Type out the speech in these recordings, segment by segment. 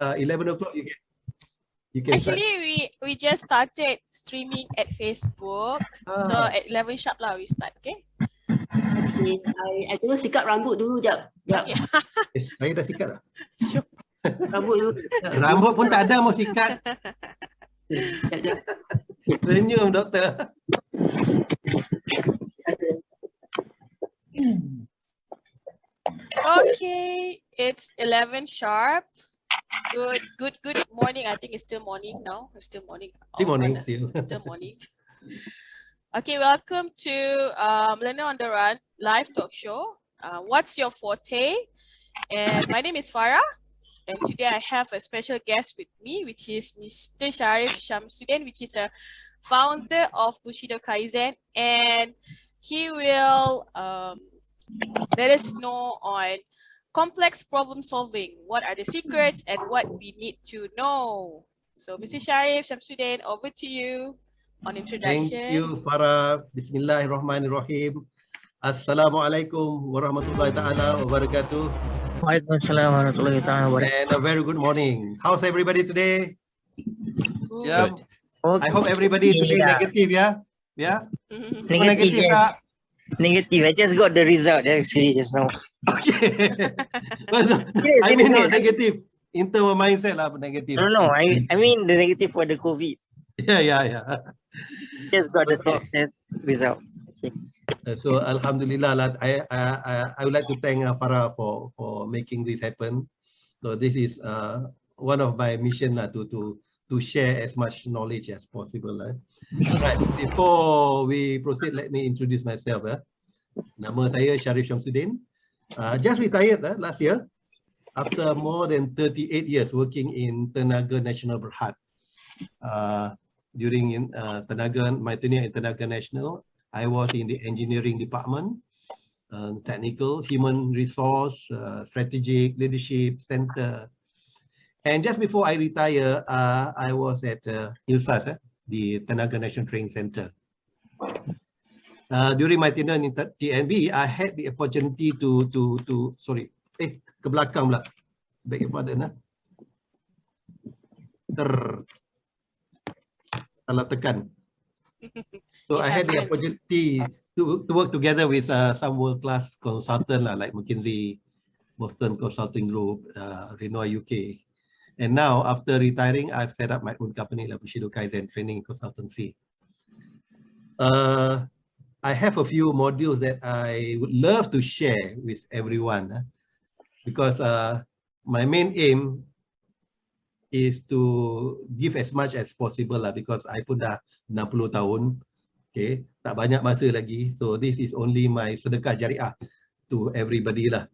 11 o'clock you can start. Actually, we just started streaming at Facebook. So at 11 sharp lah we start, okay? Okay, I tengok sikat rambut dulu jap. Okay. Saya dah sikat dah. Sure. Rambut dulu. Rambut pun tak ada mau sikat. Jap. Senyum doktor. Okay, it's 11 sharp. Good morning. I think it's still morning now. It's still morning. Still morning, still. Still morning. Okay, welcome to Millennial on the Run live talk show. What's your forte? And my name is Farah. And today I have a special guest with me, which is Mr. Sharif Shamsuddin, which is a founder of Bushido Kaizen. And he will let us know on complex problem solving. What are the secrets and what we need to know? So Mr. Sharif Shamsuddin, over to you on introduction. Thank you, Farah. Bismillahirrahmanirrahim. Assalamualaikum warahmatullahi ta'ala wabarakatuh. Waalaikumsalam warahmatullahi ta'ala wabarakatuh. And a very good morning. How's everybody today? Good. Yeah. I hope everybody today negative, yeah? Yeah? Negative, yes. Kak? Negative. I just got the result actually just now. Okay. Well, no, I mean not negative. In terms of mindset lah, negative. No. I mean the negative for the COVID. Yeah. Just got the swab test result. Okay. So Alhamdulillah, I would like to thank Farah for making this happen. So this is one of my mission to share as much knowledge as possible. Right. Before we proceed, let me introduce myself. Nama saya Sharif Shamsuddin. Just retired last year after more than 38 years working in Tenaga Nasional Berhad. During my tenure in Tenaga Nasional, I was in the engineering department, technical, human resource, strategic, leadership center. And just before I retire, I was at ILSAS, the Tenaga National Training Center. During my tenure in TNB, I had the opportunity to ke belakang pula. Beg your pardon. Salah tekan. So I had the opportunity to work together with some world-class consultants like McKinsey, Boston Consulting Group, Renault UK. And now after retiring, I've set up my own company, Bushido Kaizen Training Consultancy. I have a few modules that I would love to share with everyone because my main aim is to give as much as possible because I pun dah 60 tahun. Okay, tak banyak masa lagi. So this is only my sedekah jariah to everybody lah.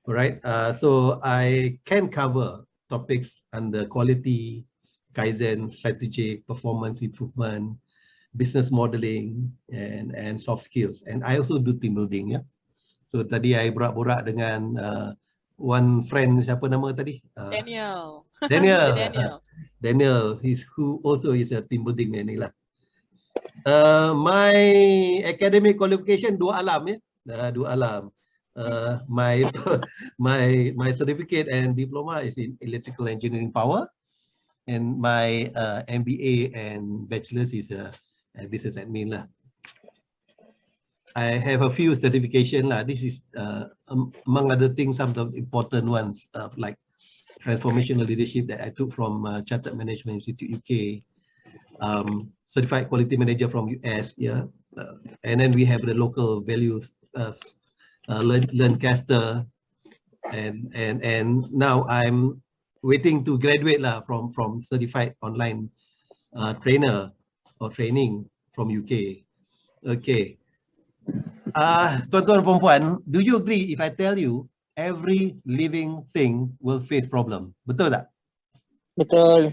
Alright, so I can cover topics under quality, Kaizen, strategic, performance improvement, business modeling, and soft skills. And I also do team building. Yeah. So tadi I borak-borak dengan one friend, siapa nama tadi? Daniel. Daniel, who also is a team building man ni lah. My academic qualification 2 alam ya. 2 alam. My certificate and diploma is in electrical engineering power, and my MBA and bachelor's is business admin lah. I have a few certification lah. This is among other things, some of the important ones like transformational leadership that I took from Chartered Management Institute UK, certified quality manager from US, yeah, and then we have the local values, Learncaster, and now I'm waiting to graduate lah from certified online trainer or training from UK. Okay, tuan-tuan perempuan, do you agree if I tell you every living thing will face problem? Betul tak? Betul.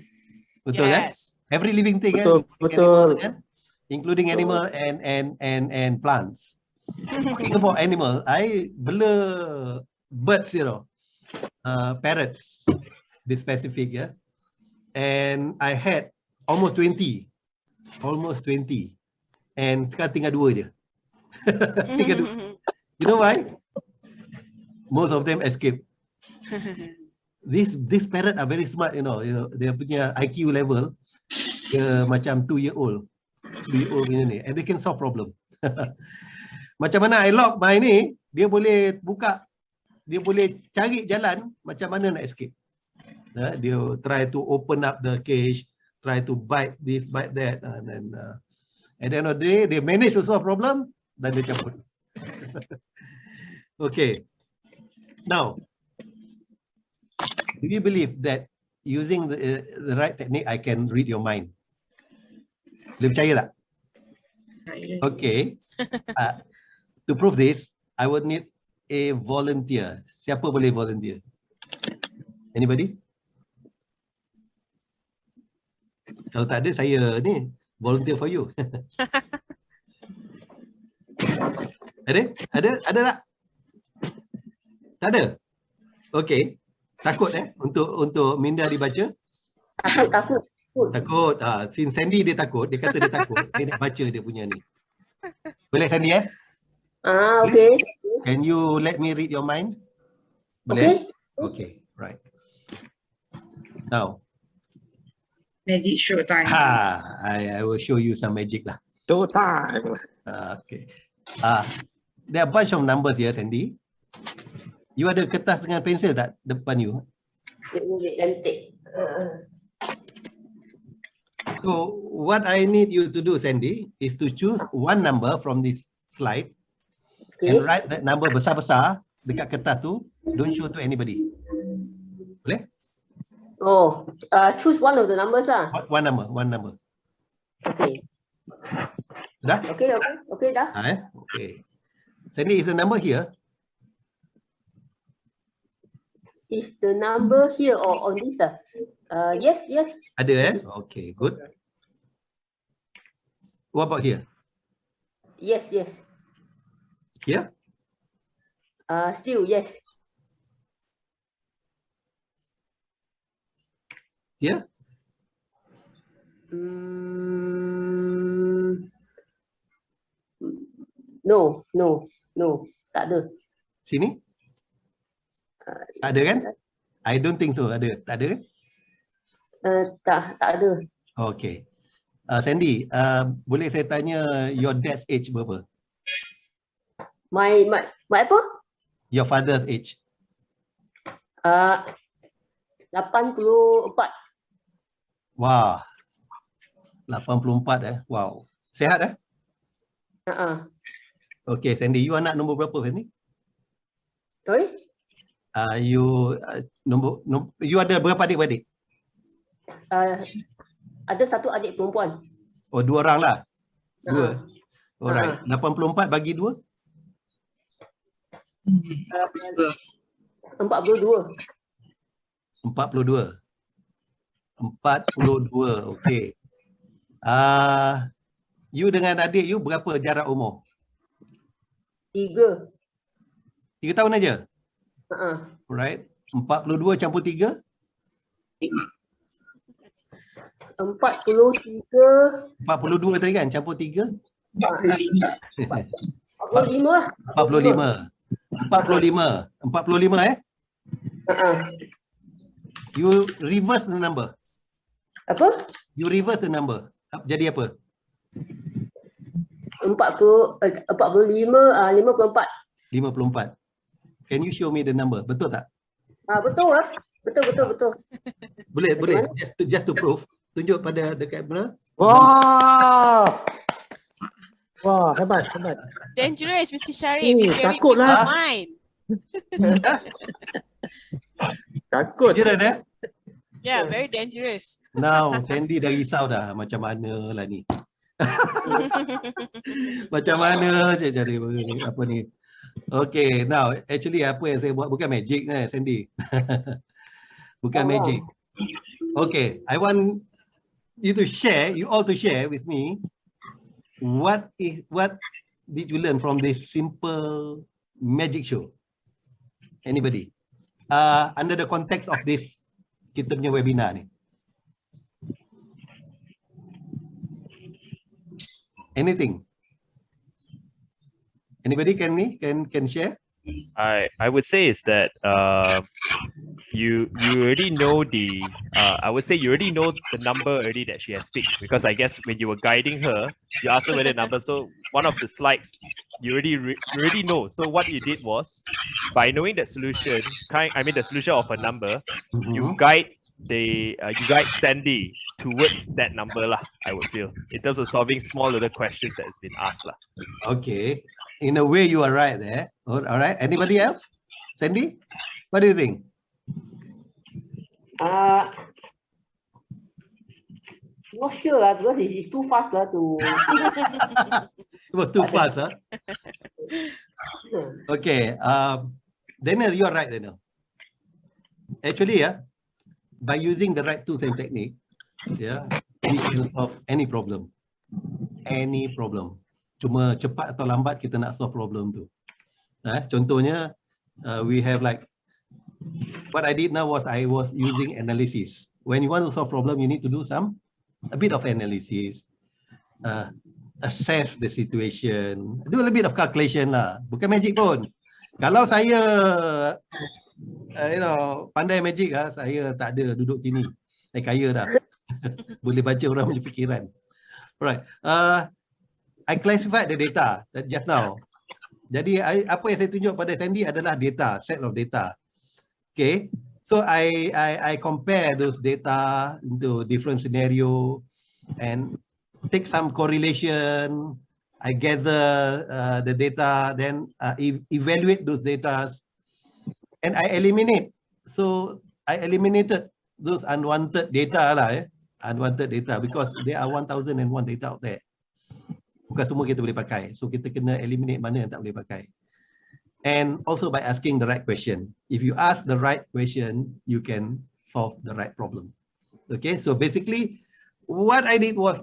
Betul Yes. Kan? Every living thing, Betul. including animal and plants. Talking about animal, I bela birds, parrots, be specific, yeah. And I had almost 20, and sekarang tinggal 2 je. Tinggal 2. You know why? Most of them escape. This parrot are very smart, you know, dia punya IQ level macam 2-year-old punya ni, and they can solve problem. Macam mana I lock my ni, dia boleh buka, dia boleh cari jalan macam mana nak escape. Dia try to open up the cage, try to bite this, bite that, and then at the end of the day, they manage to solve problem, dan dia cabut. Okay. Now, do you believe that using the right technique, I can read your mind? Boleh percaya tak? Okay. To prove this, I would need a volunteer. Siapa boleh volunteer? Anybody? Kalau tak ada, saya ni volunteer for you. Ada? Ada tak? Tak ada? Okay. Takut untuk Minda dibaca? Takut. Takut. Since Sandy dia takut, dia kata dia takut. Dia nak baca dia punya ni. Boleh Sandy Okay. Can you let me read your mind? Boleh? Okay. Okay, right. Now, Magic show time. I will show you some magic lah. Show time. Okay. There are a bunch of numbers here, Sandy. You ada kertas dengan pensel tak depan you? Cantik. So, what I need you to do, Sandy, is to choose one number from this slide and write that number besar-besar dekat kertas tu. Don't show to anybody. Boleh? Choose one of the numbers lah. One number. Okay. Dah? Okay, dah. Okay. Sandy, is the number here? Is the number here or on this? Yes. Ada Okay, good. What about here? Yes. Here? Still yes. Here? No. Tak ada. Sini? Tak ada kan? I don't think so. Ada? Tak ada kan? Tak ada. Okay. Sandy, boleh saya tanya your dad's age berapa? My apa? Your father's age. 84. Wah. 84 Wow. Sehat Okay, Sandy, you anak nombor berapa, Sandy? Sorry? You you ada berapa adik-beradik? Ada satu adik perempuan. Oh, 2 orang lah. 2. Alright. 84 bagi 2? 42. 42. Okay. You dengan adik you berapa jarak umur? 3. 3 tahun aja? Alright. 42 campur 3? 43. 42 tadi kan? Campur 3? 45 lah. 45. 45 You reverse the number. Apa? You reverse the number. Jadi apa? 54. 54. Can you show me the number? Betul tak? Betul lah. Betul. Boleh. Just to prove. Tunjuk pada the camera. Wah, hebat. Dangerous, Mr. Sharif. Takutlah. Takut. Kira Yeah, very dangerous. Now, Sandy dah risau dah. Macam mana lah ni. Macam mana saya cari apa ni. Okay, now actually apa yang saya buat bukan magic Sandy. Bukan magic. Okay, I want you all to share with me what did you learn from this simple magic show? Anybody? Under the context of this kita punya webinar ni. Anything? Anybody can share? I would say is that you already know the I would say you already know the number already that she has picked, because I guess when you were guiding her, you asked her whether the number. So one of the slides you already know. So what you did was, by knowing that solution, the solution of a number, you guide Sandy towards that number lah. I would feel, in terms of solving small little questions that has been asked lah. Okay, in a way you are right there. All right. Anybody else? Sandy, what do you think? Not sure because it's too fast to. It was too fast, huh? Okay. Daniel, you are right, Daniel. Actually, by using the right tools and technique, we can solve any problem. Any problem. Cuma cepat atau lambat kita nak solve problem tu. Contohnya, we have like, what I did now was I was using analysis. When you want to solve problem, you need to do a bit of analysis, assess the situation, do a little bit of calculation lah. Bukan magic pun. Kalau saya, pandai magic, saya tak ada duduk sini. Saya kaya dah. Boleh baca orang punya fikiran. Alright. I classified the data just now. Jadi apa yang saya tunjuk pada Sandy adalah data, set of data. Okay. So I compare those data into different scenario and take some correlation. I gather the data, then evaluate those data, and I eliminate. So I eliminated those unwanted data lah, unwanted data, because there are 1001 data out there. Bukan semua kita boleh pakai. So kita kena eliminate mana yang tak boleh pakai. And also by asking the right question. If you ask the right question, you can solve the right problem. Okay, so basically what I did was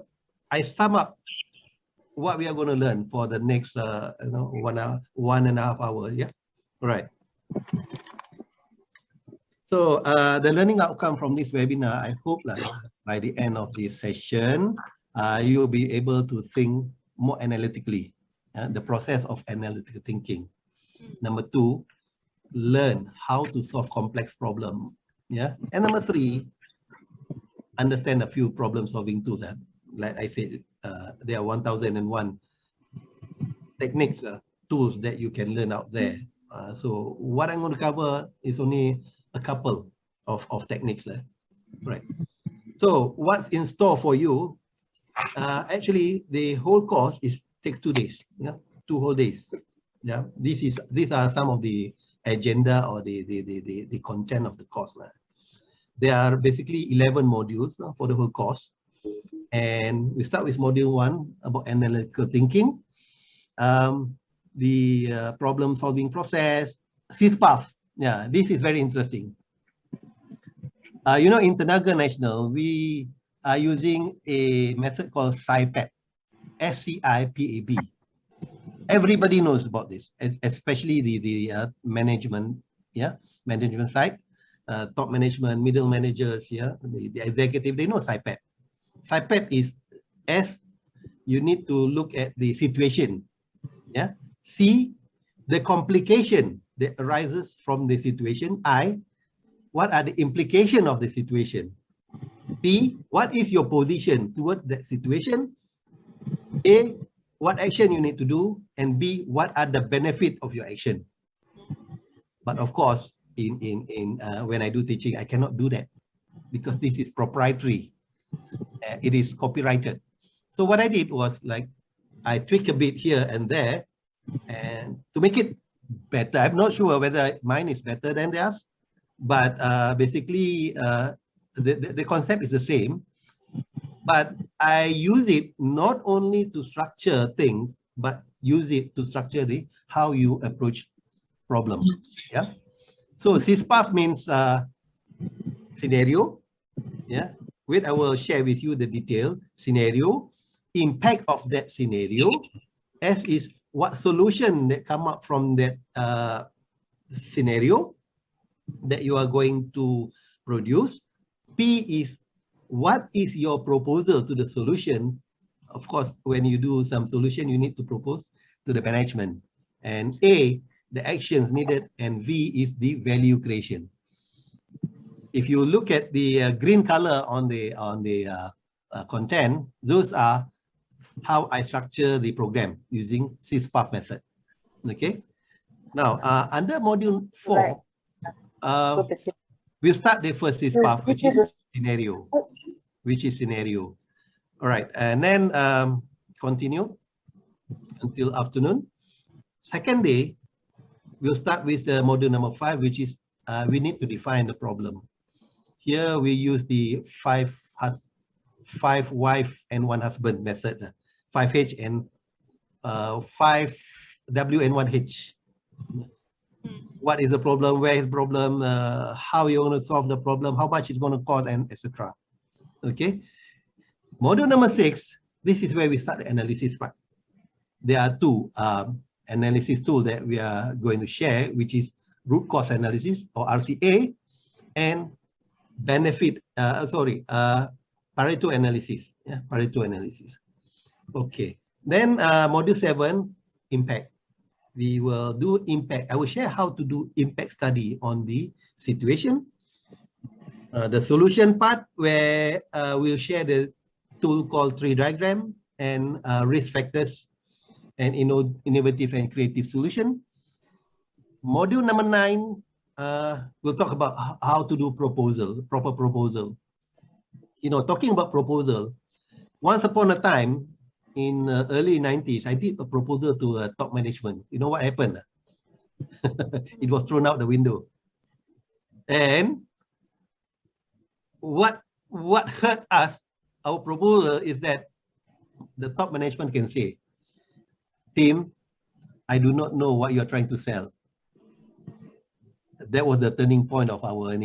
I sum up what we are going to learn for the next 1.5 hours. Yeah, all right. So the learning outcome from this webinar, I hope that by the end of this session, you'll be able to think more analytically, the process of analytical thinking. Number 2, learn how to solve complex problem. Yeah, and number 3, understand a few problem solving tools. Like I said, there are 1001 techniques, tools that you can learn out there. So what I'm going to cover is only a couple of techniques. Right. So what's in store for you? Actually, the whole course takes 2 days. 2 whole days. Yeah, these are some of the agenda or the content of the course. There are basically 11 modules for the whole course, and we start with module 1 about analytical thinking, the problem solving process, SysPath. Yeah, this is very interesting. In Tenaga Nasional, we are using a method called SciPAB, SCIPAB. Everybody knows about this, especially the management, management side, top management, middle managers, the executive, they know SciPAB. SciPAB is S, you need to look at the situation. C, the complication that arises from the situation. I, what are the implications of the situation? P, what is your position towards that situation? A, what action you need to do, and B, what are the benefit of your action? But of course, when I do teaching, I cannot do that because this is proprietary. It is copyrighted. So what I did was like I tweak a bit here and there, and to make it better. I'm not sure whether mine is better than theirs, but basically the concept is the same. But I use it not only to structure things, but use it to structure how you approach problems. Yeah. So SysPath means scenario. Yeah. Wait, I will share with you the detail scenario, impact of that scenario. S is what solution that come up from that scenario that you are going to produce. P is what is your proposal to the solution. Of course, when you do some solution, you need to propose to the management. And A, the actions needed, and V is the value creation. if you look at the green color on the content, those are how I structure the program using SysPath method. Okay. Now, under module 4, we'll start the first SysPath, which is scenario. All right, and then continue until afternoon. Second day, we'll start with the module number 5, which is we need to define the problem. Here we use the five wife and one husband method, 5H and 5W and 1H. What is the problem? Where is the problem? How you want to solve the problem? How much it's going to cost, and etc. Okay. Module number 6. This is where we start the analysis part. There are two analysis tools that we are going to share, which is root cause analysis or RCA, and Pareto analysis. Yeah, Pareto analysis. Okay. Then module 7, impact. We will do impact. I will share how to do impact study on the situation. The solution part, where we'll share the tool called tree diagram and risk factors and innovative and creative solution. Module number 9, we'll talk about how to do proposal, proper proposal. You know, talking about proposal, once upon a time in early 90s, I did a proposal to top management. You know what happened? It was thrown out the window. And what hurt us, our proposal, is that the top management can say, "Tim, I do not know what you're trying to sell." That was the turning point of our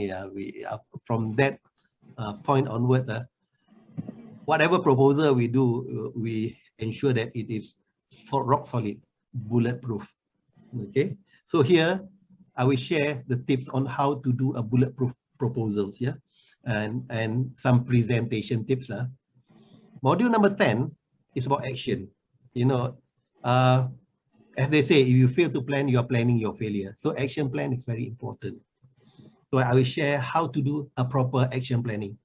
from that point onward, whatever proposal we do, we ensure that it is rock solid, bulletproof. Okay, so here I will share the tips on how to do a bulletproof proposals, yeah, and some presentation tips. Module number 10 is about action. You know, as they say, if you fail to plan, you are planning your failure. So action plan is very important. So I will share how to do a proper action planning.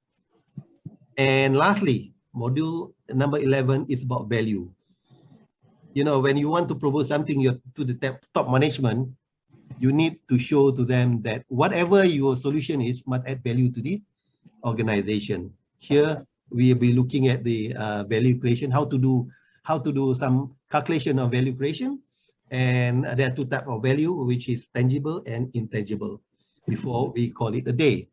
And lastly, module number 11 is about value. You know, when you want to propose something to the top management, you need to show to them that whatever your solution is must add value to the organization. Here we will be looking at the value creation, how to do some calculation of value creation. And there are two types of value, which is tangible and intangible, before we call it a day.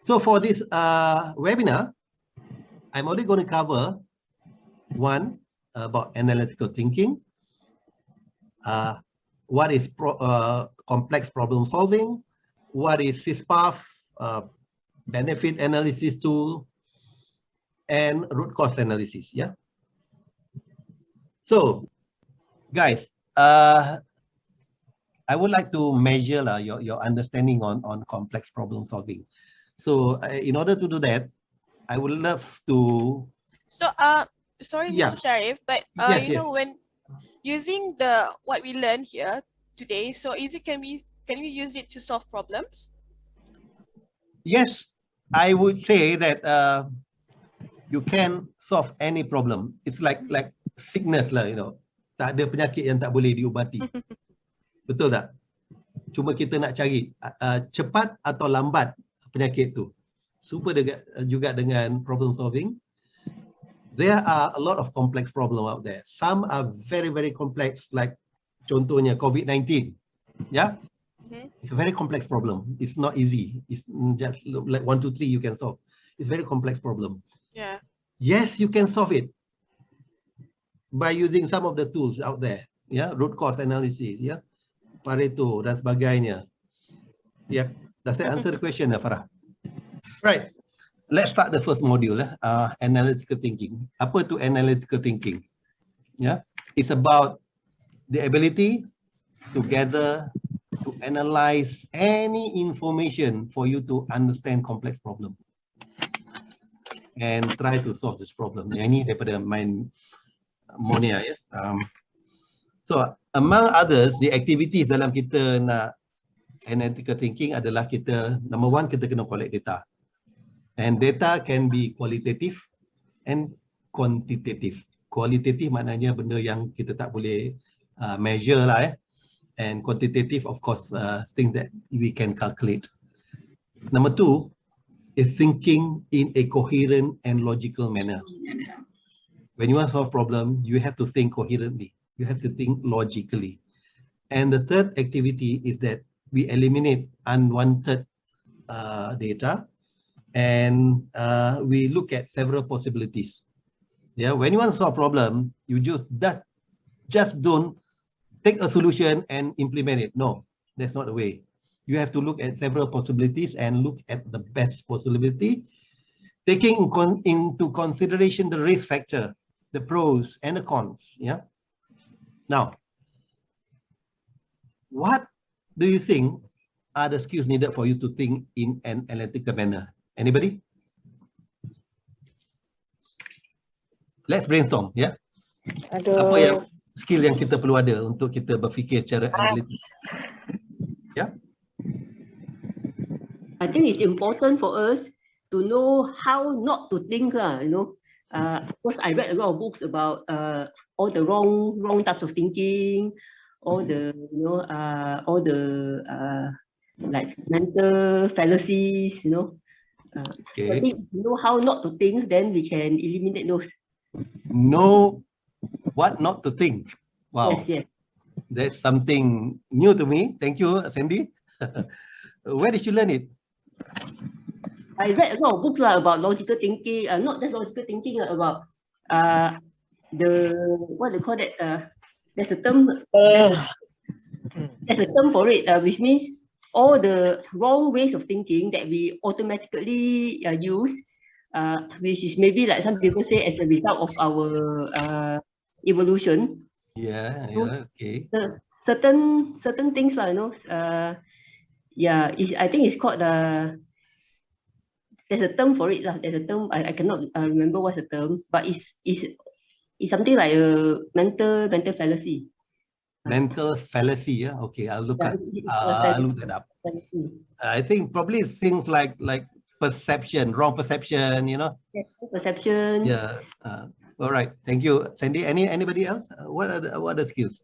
So for this webinar, I'm only going to cover one about analytical thinking, what is complex problem solving, what is SysPath, benefit analysis tool, and root cause analysis. Yeah. So, guys, I would like to measure your understanding on complex problem solving. So, in order to do that, I would love to. So, sorry, yeah. Mr. Sharif, but Yes, you know, when using what we learned here today, so can we use it to solve problems? Yes, I would say that you can solve any problem. It's like sickness lah, you know. Tak ada penyakit yang tak boleh diubati. Betul tak? Cuma kita nak cari cepat atau lambat penyakit tu. Super juga dengan problem solving. There are a lot of complex problem out there. Some are very, very complex, like contohnya COVID-19. Yeah? It's a very complex problem. It's not easy. It's just like 1, 2, 3 you can solve. It's very complex problem. Yeah. Yes, you can solve it by using some of the tools out there. Yeah, root cause analysis, yeah, Pareto dan sebagainya. Yeah, does that answer the question, Farah? Right. Let's start the first module, analytical thinking. Apa tu analytical thinking? Yeah, it's about the ability to gather, to analyze any information for you to understand complex problem and try to solve this problem. Ini daripada main Monia, ya. So among others, the activities dalam kita nak analytical thinking adalah kita, number one, kita kena collect data. And data can be qualitative and quantitative. Qualitative maknanya benda yang kita tak boleh measure lah. And quantitative, of course, things that we can calculate. Number two is thinking in a coherent and logical manner. When you want to solve a problem, you have to think coherently. You have to think logically. And the third activity is that we eliminate unwanted data, and we look at several possibilities. Yeah, when you want to solve a problem, you just don't take a solution and implement it. No, that's not the way. You have to look at several possibilities and look at the best possibility, taking into consideration the risk factor, the pros and the cons. Yeah. Now, what do you think are the skills needed for you to think in an analytical manner? Anybody? Let's brainstorm, ya. Apa yang skill yang kita perlu ada untuk kita berfikir secara analitik? Ya. I think it's important for us to know how not to think lah, you know. Of course, I read a lot of books about all the wrong types of thinking, all the like mental fallacies, you know. Okay. I think if you know how not to think, then we can eliminate those. Know what not to think. Wow. Yes, yes. That's something new to me. Thank you, Sandy. Where did you learn it? I read a lot of books about logical thinking. Not just logical thinking, about the what they call that. There's a term. There's a term for it, which means all the wrong ways of thinking that we automatically use, which is maybe like some people say as a result of our evolution. Yeah, So, okay. certain things like, you know, I think it's called there's a term for it lah. There's a term, I cannot remember what's the term, but it's something like a mental fallacy. Mental fallacy, yeah. Okay, I'll look Yeah, I'll look that up. fallacy. I think probably things like perception, wrong perception, you know. Yes, perception. Yeah. All right. Thank you, Sandy. Anybody else? What are the skills?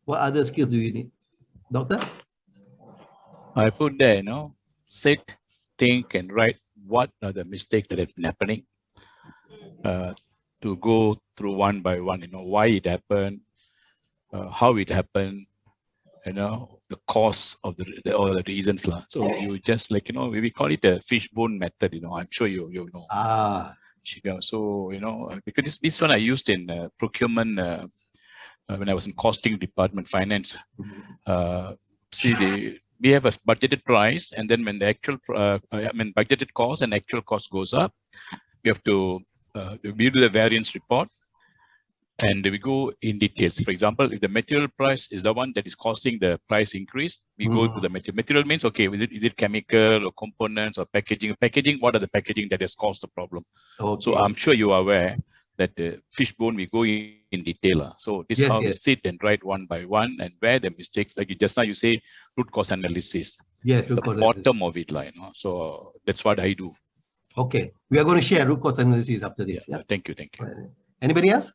What other skills do you need, Doctor? I put there, you know, sit, think, and write what are the mistakes that have been happening. To go through one by one, you know, why it happened, how it happened, you know, the cause of all the reasons lah. So you just like, you know, we call it the fishbone method. You know, I'm sure you know. So you know, because this one I used in procurement when I was in costing department, finance. We have a budgeted price, and then when the actual budgeted cost and actual cost goes up, we have to we do the variance report. And we go in details. For example, if the material price is the one that is causing the price increase, we go to the material. Material means, okay, is it chemical or components or packaging? Packaging, what are the packaging that has caused the problem? Okay. So I'm sure you are aware that the fishbone, we go in detail. So this is how we sit and write one by one, and where the mistakes, like just now you say, root cause analysis. Yes, the bottom of it, like, you know? So that's what I do. Okay, we are going to share root cause analysis after this. Yeah. Thank you. Anybody else?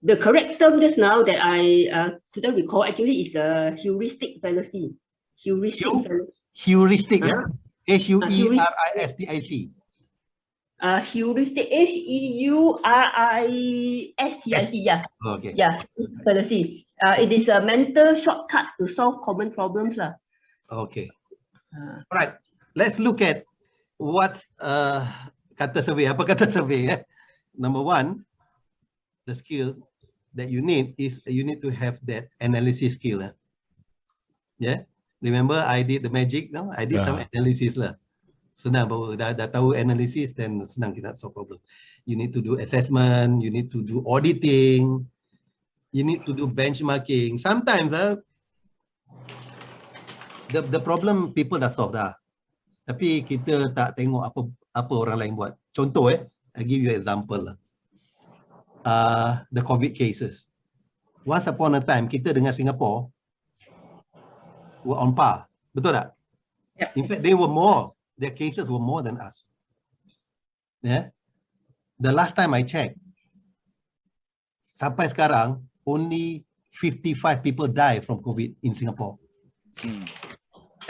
The correct term just now that I couldn't recall actually is a heuristic fallacy. Heuristic. Heuristic, yeah? H-U-E-R-I-S-T-I-C. Heuristic, H-E-U-R-I-S-T-I-C, yeah. Okay. Yeah, fallacy. It is a mental shortcut to solve common problems lah. Okay. All right. Let's look at what kata survey. Apa kata survey? Number one, the skill that you need is you need to have that analysis skill. Yeah. Remember I did the magic, no? I did some analysis lah. Senang baru dah tahu analysis, then senang kita solve problem. You need to do assessment, you need to do auditing, you need to do benchmarking. Sometimes the problem people dah solve dah. Tapi kita tak tengok apa orang lain buat. Contoh I give you an example lah. The COVID cases. Once upon a time, kita dengan Singapore were on par Betul tak? Yep. In fact, they were more. Their cases were more than us. Yeah. The last time I checked, sampai sekarang, only 55 people die from COVID in Singapore.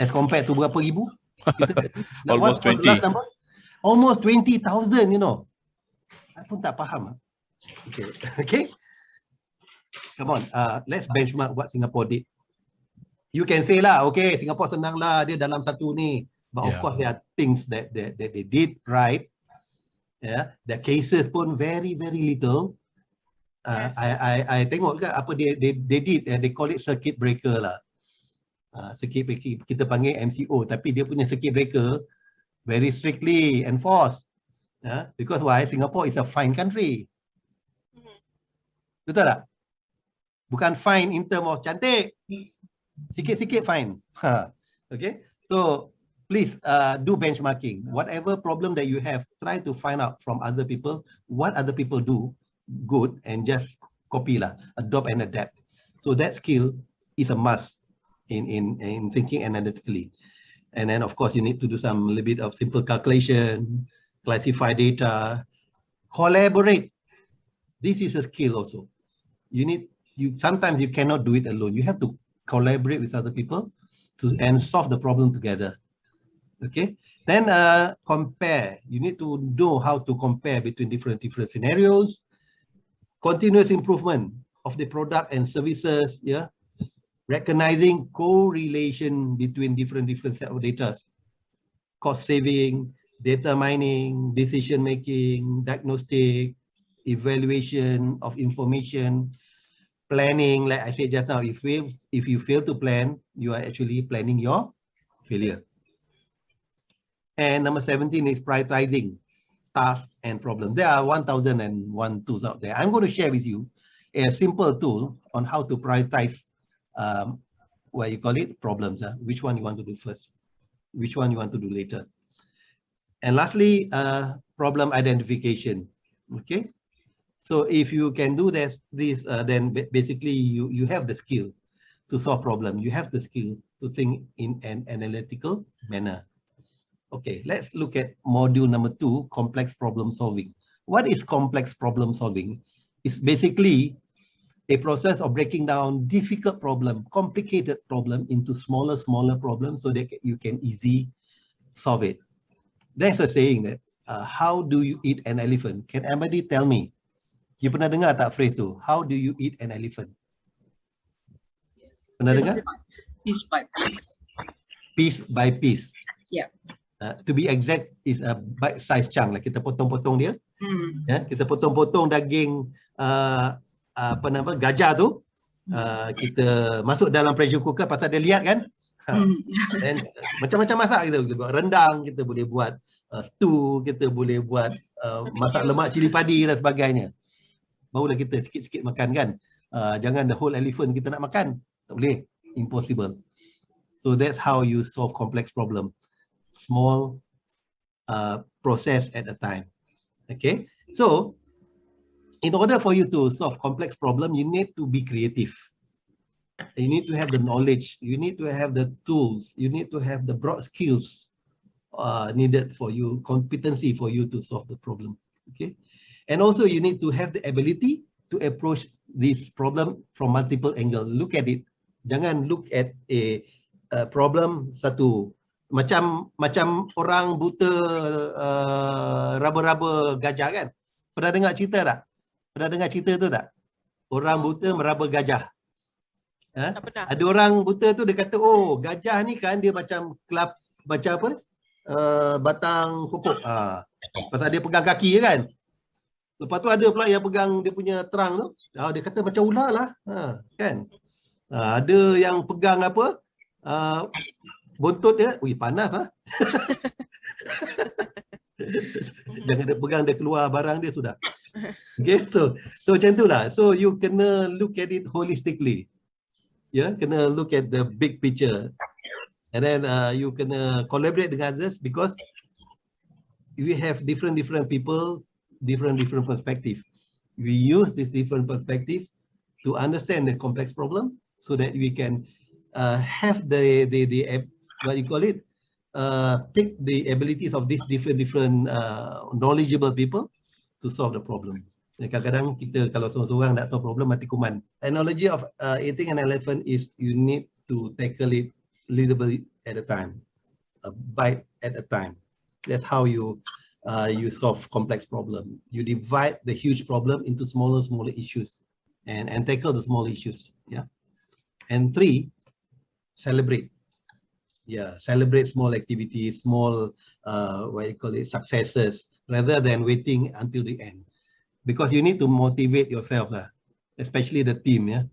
As compared to berapa ribu? Almost What's the 20. last number? Almost 20,000, you know. I pun tak faham. Okay. Okay. Come on, let's benchmark what Singapore did. You can say lah, okay, Singapore senang lah, dia dalam satu ni. But of Yeah. course, there are things that they did right. Yeah, the cases pun very little. Yes. I tengok ke apa they did, they call it circuit breaker lah. Circuit breaker, kita panggil MCO, tapi dia punya circuit breaker very strictly enforced. Because why? Singapore is a fine country. Betul tak? Bukan fine in term of cantik. Sikit-sikit fine. Okay. So please do benchmarking. Whatever problem that you have, try to find out from other people what other people do good and just copy lah, adopt and adapt. So that skill is a must in thinking analytically. And then of course you need to do some little bit of simple calculation, classify data, collaborate. This is a skill also. Sometimes you cannot do it alone. You have to collaborate with other people and solve the problem together. Okay. Then compare. You need to know how to compare between different scenarios. Continuous improvement of the product and services. Yeah. Recognizing correlation between different set of data. Cost saving, data mining, decision making, diagnostic, evaluation of information, planning. Like I said just now, if you fail to plan, you are actually planning your failure. And number 17 is prioritizing tasks and problems. There are 1,001 tools out there. I'm going to share with you a simple tool on how to prioritize what you call it, problems. Which one you want to do first, which one you want to do later. And lastly, problem identification. Okay. So if you can do this, then basically you have the skill to solve problem. You have the skill to think in an analytical manner. Okay, let's look at module number 2, complex problem solving. What is complex problem solving? It's basically a process of breaking down difficult problem, complicated problem into smaller problems so that you can easily solve it. There's a saying that, how do you eat an elephant? Can anybody tell me? You pernah dengar tak phrase tu? How do you eat an elephant? Pernah dengar? Piece by piece. Piece by piece. Yeah. To be exact, is a bite-sized chunk lah. Kita potong-potong dia. Ya, kita potong-potong daging gajah tu. Kita masuk dalam pressure cooker pasal dia lihat kan. Dan macam-macam masak kita boleh buat rendang, kita boleh buat stew, kita boleh buat masak lemak cili padi dan sebagainya. Barulah kita sikit-sikit makan kan. Jangan the whole elephant kita nak makan. Tak boleh. Impossible. So that's how you solve complex problem. Small process at a time. Okay. So in order for you to solve complex problem, you need to be creative. You need to have the knowledge. You need to have the tools. You need to have the broad skills needed for you, competency for you to solve the problem. Okay. And also you need to have the ability to approach this problem from multiple angles. Look at it. Jangan look at a problem satu. Macam orang buta raba-raba gajah kan? Pernah dengar cerita tak? Pernah dengar cerita tu tak? Orang buta meraba gajah. Tak pernah. Ada orang buta tu dia kata, oh gajah ni kan dia macam apa? Batang pokok. Pasal dia pegang kaki kan? Lepas tu ada pula yang pegang dia punya terang tu. Dia kata macam ular lah. Kan? Ada yang pegang apa? Buntut dia, panas lah. Jangan dia pegang, dia keluar barang dia sudah. Okay, so macam tu lah. So you kena look at it holistically. Kena look at the big picture. And then you kena collaborate dengan others because we have different people, different perspective. We use this different perspective to understand the complex problem so that we can have the what you call it, pick the abilities of these different knowledgeable people to solve the problem. Kadang-kadang kita kalau seorang-seorang nak solve problem mati kuman. Analogy of eating an elephant is you need to tackle it little bit at a time, a bite at a time. That's how you solve complex problem. You divide the huge problem into smaller issues and tackle the small issues. Yeah. And 3, celebrate. Yeah, celebrate small activities, small what you call it, successes, rather than waiting until the end. Because you need to motivate yourself lah, especially the team ya.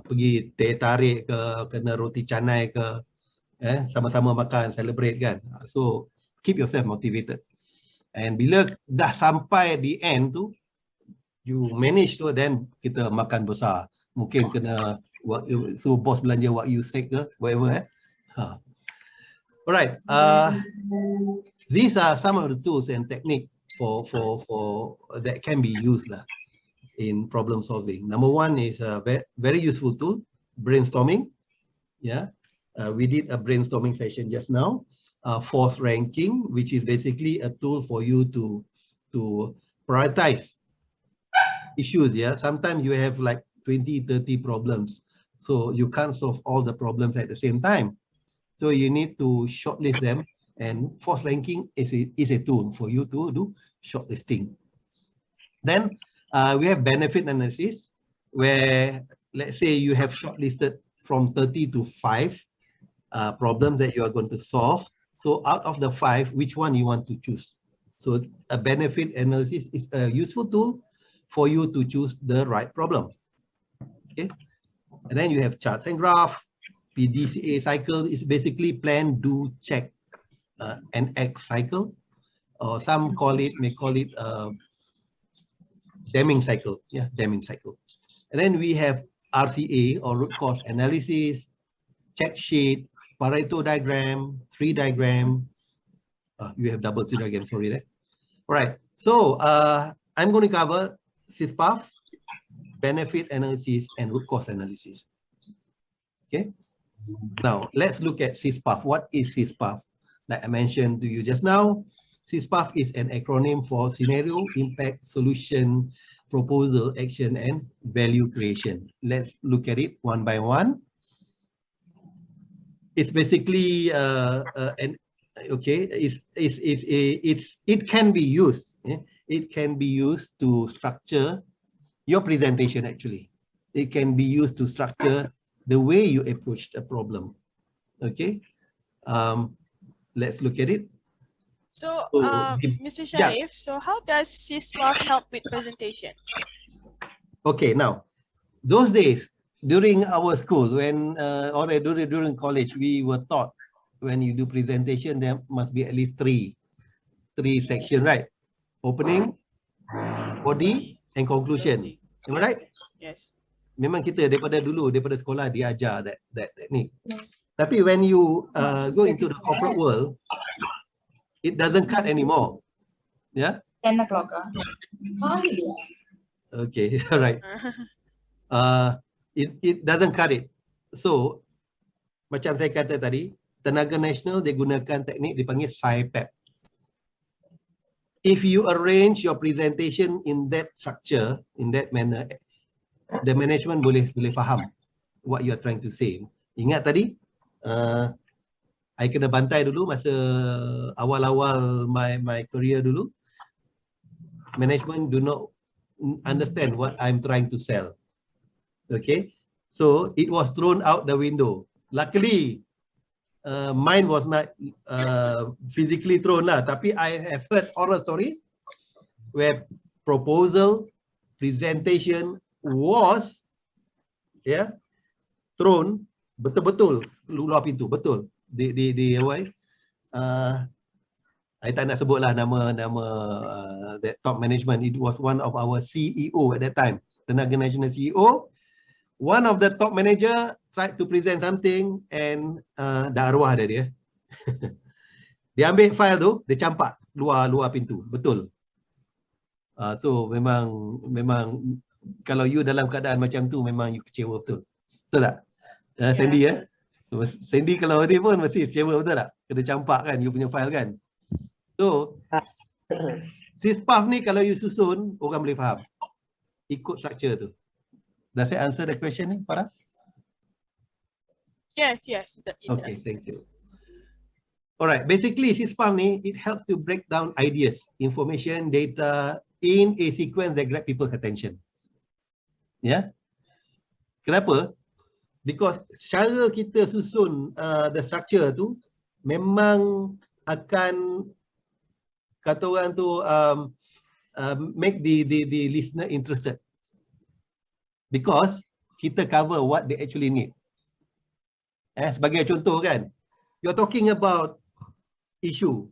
Pergi teh tarik ke, kena roti canai ke, sama-sama makan, celebrate kan. So keep yourself motivated. And bila dah sampai di end tu, you manage tu, then kita makan besar. Mungkin kena so bos belanja what you say ke, whatever. Alright. These are some of the tools and techniques for that can be used lah in problem solving. Number 1 is a very useful tool, brainstorming. Yeah, we did a brainstorming session just now. Force ranking, which is basically a tool for you to prioritize issues. Yeah, sometimes you have like 20-30 problems, so you can't solve all the problems at the same time. So you need to shortlist them, and force ranking is a tool for you to do shortlisting. Then we have benefit analysis, where let's say you have shortlisted from 30 to 5 problems that you are going to solve. So out of the 5, which one you want to choose? So a benefit analysis is a useful tool for you to choose the right problem. Okay, and then you have charts and graph. PDCA cycle is basically plan, do, check, and act cycle, or some may call it Deming cycle. Yeah, Deming cycle. And then we have RCA, or root cause analysis, check sheet, Pareto diagram, tree diagram. You have double tree diagram, sorry there. All right, so I'm going to cover SysPath, benefit analysis, and root cause analysis. Okay. Now, let's look at SysPath. What is SysPath? Like I mentioned to you just now, SysPath is an acronym for Scenario, Impact, Solution, Proposal, Action, and Value Creation. Let's look at it one by one. It's basically it can be used. It can be used to structure your presentation. Actually, it can be used to structure the way you approach a problem. Okay, let's look at it. So, Mr. Sharif, so how does SysPath help with presentation? Okay, now, those days during our school, when or during college, we were taught when you do presentation, there must be at least three sections, right? Opening, body, and conclusion. Am I right? Yes. Memang kita daripada sekolah diajar that technique. Tapi when you go into the corporate world, it doesn't cut anymore. Yeah? 10 o'clock. Okay, all right. It doesn't cut it. So, macam saya kata tadi, tenaga nasional dia gunakan teknik dipanggil SciPep. If you arrange your presentation in that structure, in that manner, the management boleh faham what you are trying to say. Ingat tadi, I kena bantai dulu masa awal-awal my career dulu. Management do not understand what I'm trying to sell. Okay, so it was thrown out the window. Luckily, mine was not physically thrown lah. Tapi I have heard horror stories where proposal, presentation was thrown betul-betul luar pintu, betul. I tak nak sebutlah nama that top management. It was one of our CEO at that time, tenaga nasional CEO. One of the top manager tried to present something and dah arwah dia. Dia ambil file tu, dia campak luar pintu, betul. So memang kalau you dalam keadaan macam tu, memang you kecewa betul. Betul tak? Sandy ya? Sandy kalau ni pun mesti sewa, betul tak? Kena campak kan you punya file kan. So syspath ni kalau you susun, orang boleh faham. Ikut structure tu. Does that answer the question ni, Farah? Yes, yes. It Okay, does. thank you. Alright, basically syspath ni, it helps to break down ideas, information, data in a sequence that grab people's attention. Yeah. Kenapa? Because cara kita susun the structure tu memang akan kata orang tu make the listener interested. Because kita cover what they actually need. Sebagai contoh kan, you're talking about issue.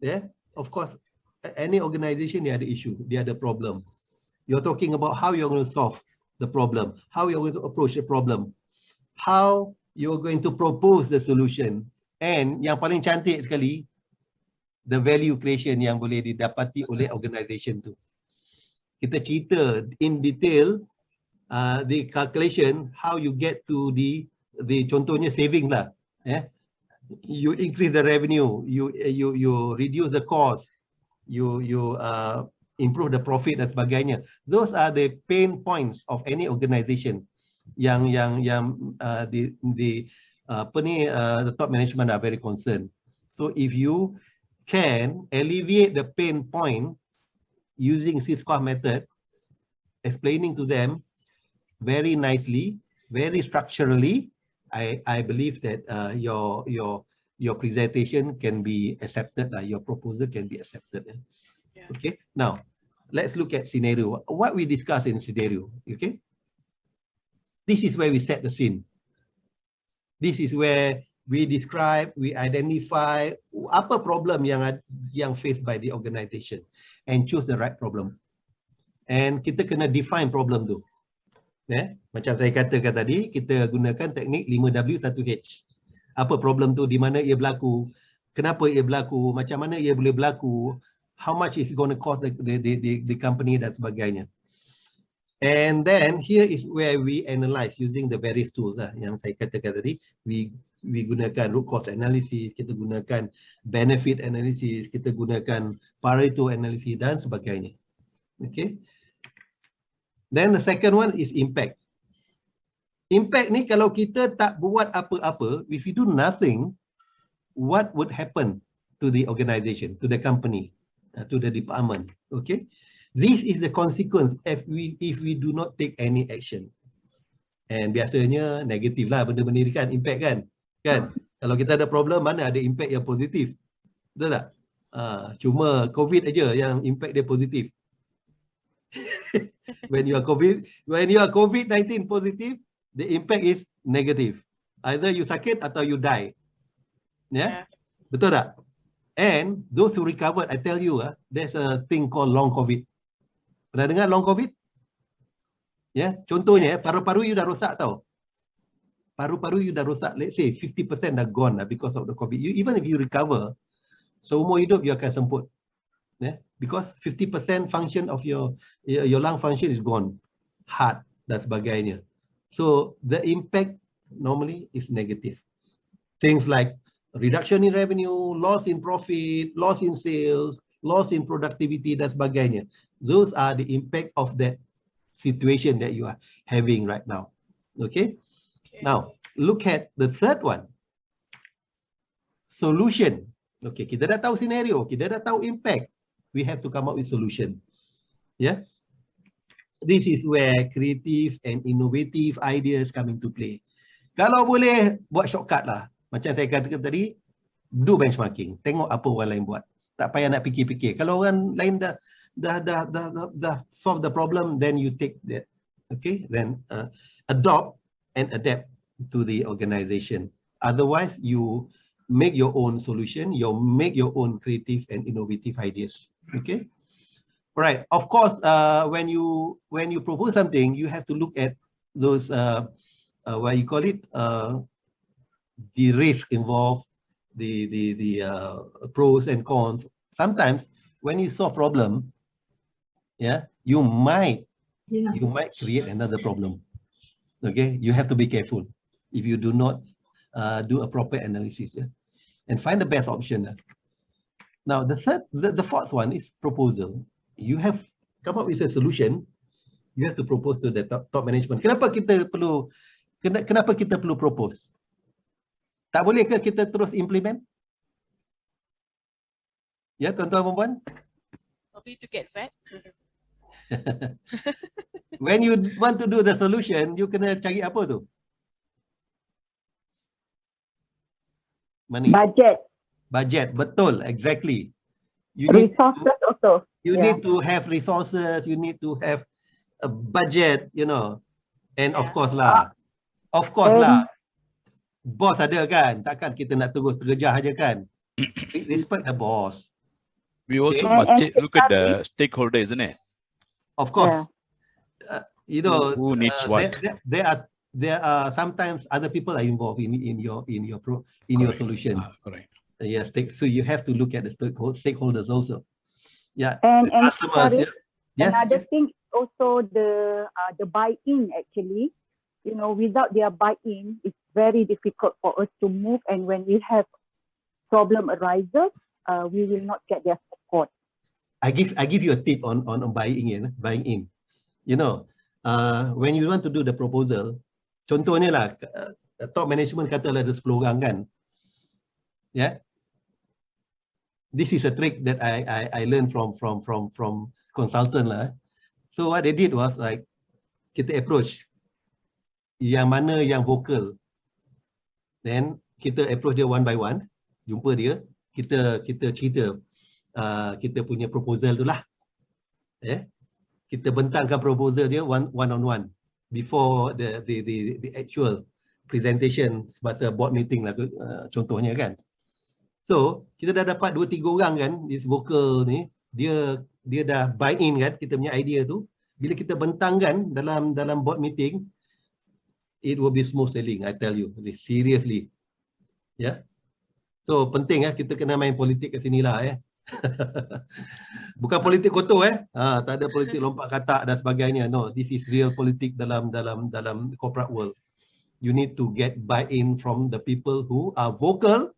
Yeah, of course, any organization dia ada issue, dia ada problem. You're talking about how you're going to solve the problem, how you're going to approach the problem, how you're going to propose the solution, and yang paling cantik sekali, the value creation yang boleh didapati oleh organisation tu. Kita cerita in detail the calculation, how you get to the contohnya saving lah. You increase the revenue, you reduce the cost, you improve the profit dan sebagainya. Those are the pain points of any organisation yang the top management are very concerned. So if you can alleviate the pain point using syspath method, explaining to them very nicely, very structurally, I believe that your presentation can be accepted, your proposal can be accepted. Yeah. Okay, now let's look at scenario. What we discuss in scenario, okay? This is where we set the scene. This is where we describe, we identify apa problem yang faced by the organization and choose the right problem. And kita kena define problem tu. Macam saya katakan tadi, kita gunakan teknik 5W1H. Apa problem tu, di mana ia berlaku, kenapa ia berlaku, macam mana ia boleh berlaku, how much is going to cost the company dan sebagainya. And then here is where we analyze using the various tools yang saya katakan tadi. We gunakan root cause analysis, kita gunakan benefit analysis, kita gunakan Pareto analysis dan sebagainya. Okay. Then the second one is impact. Impact ni kalau kita tak buat apa-apa, if you do nothing, what would happen to the organization, to the company, to the department? Okay. This is the consequence if we do not take any action. And biasanya negatif lah benda-benda ni kan, impact kan. Kalau kita ada problem, mana ada impact yang positif? Betul tak? Cuma COVID aja yang impact dia positif. When you are COVID-19 positive, the impact is negative. Either you sakit atau you die. Yeah? Betul tak? And those who recovered, I tell you, there's a thing called long COVID. Pernah dengar long COVID? Ya, contohnya paru-paru you dah rosak tau. Paru-paru you dah rosak, let's say 50% dah gone because of the COVID. Even if you recover, seumur hidup you akan semput. Because 50% function of your lung function is gone, heart dan sebagainya. So the impact normally is negative. Things like reduction in revenue, loss in profit, loss in sales, loss in productivity dan sebagainya. Those are the impact of that situation that you are having right now. Okay? Now look at the third one. Solution. Okay, kita dah tahu scenario, kita dah tahu impact. We have to come up with solution. Yeah. This is where creative and innovative ideas come into play. Kalau boleh buat shortcut lah. Macam saya katakan tadi, do benchmarking. Tengok apa orang lain buat. Tak payah nak fikir-fikir. Kalau orang lain dah solve the problem, then you take that. Okay, then adopt and adapt to the organization. Otherwise, you make your own solution. You make your own creative and innovative ideas. Okay, right. Of course, when you propose something, you have to look at those what you call it, the risk involved, the pros and cons. Sometimes when you solve problem, you might create another problem. Okay, you have to be careful. If you do not do a proper analysis, and find the best option. Now the fourth one is proposal. You have come up with a solution. You have to propose to the top management. Kenapa kita perlu propose? Tak boleh ke kita terus implement? Ya, tuan-tuan dan puan. Probably to get fat. When you want to do the solution, you kena cari apa tu? Money. Budget, betul, exactly. You need Resources also. You need to have resources. You need to have a budget, you know. And of course lah, boss ada kan? Takkan kita nak terus terjah aja kan? Respect the boss. We also must look at the stakeholder, isn't it? Of course. You know, who needs what? There are sometimes other people are involved in your solution. Correct. Yes, so you have to look at the stakeholders also. Yeah. And customers. sorry, another thing also the buy-in actually. You know, without their buy-in, it's very difficult for us to move. And when we have problem arises, we will not get their support. I give you a tip on buying in. You know, when you want to do the proposal, contohnya lah, top management kata ada 10 orang kan. Yeah. This is a trick that I learned from consultant lah. So what they did was like, kita approach yang mana yang vocal, then kita approach dia one by one, jumpa dia, kita cerita kita punya proposal tu lah. Kita bentangkan proposal dia one on one before the actual presentation semasa board meeting lah, contohnya kan. So kita dah dapat 2-3 orang kan, this vocal ni dia dah buy in kan kita punya idea tu. Bila kita bentangkan dalam board meeting, it will be smooth sailing, I tell you, seriously. Yeah. So penting kita kena main politik kat sini lah Bukan politik kotor tak ada politik lompat katak dan sebagainya. No, this is real politik dalam corporate world. You need to get buy-in from the people who are vocal,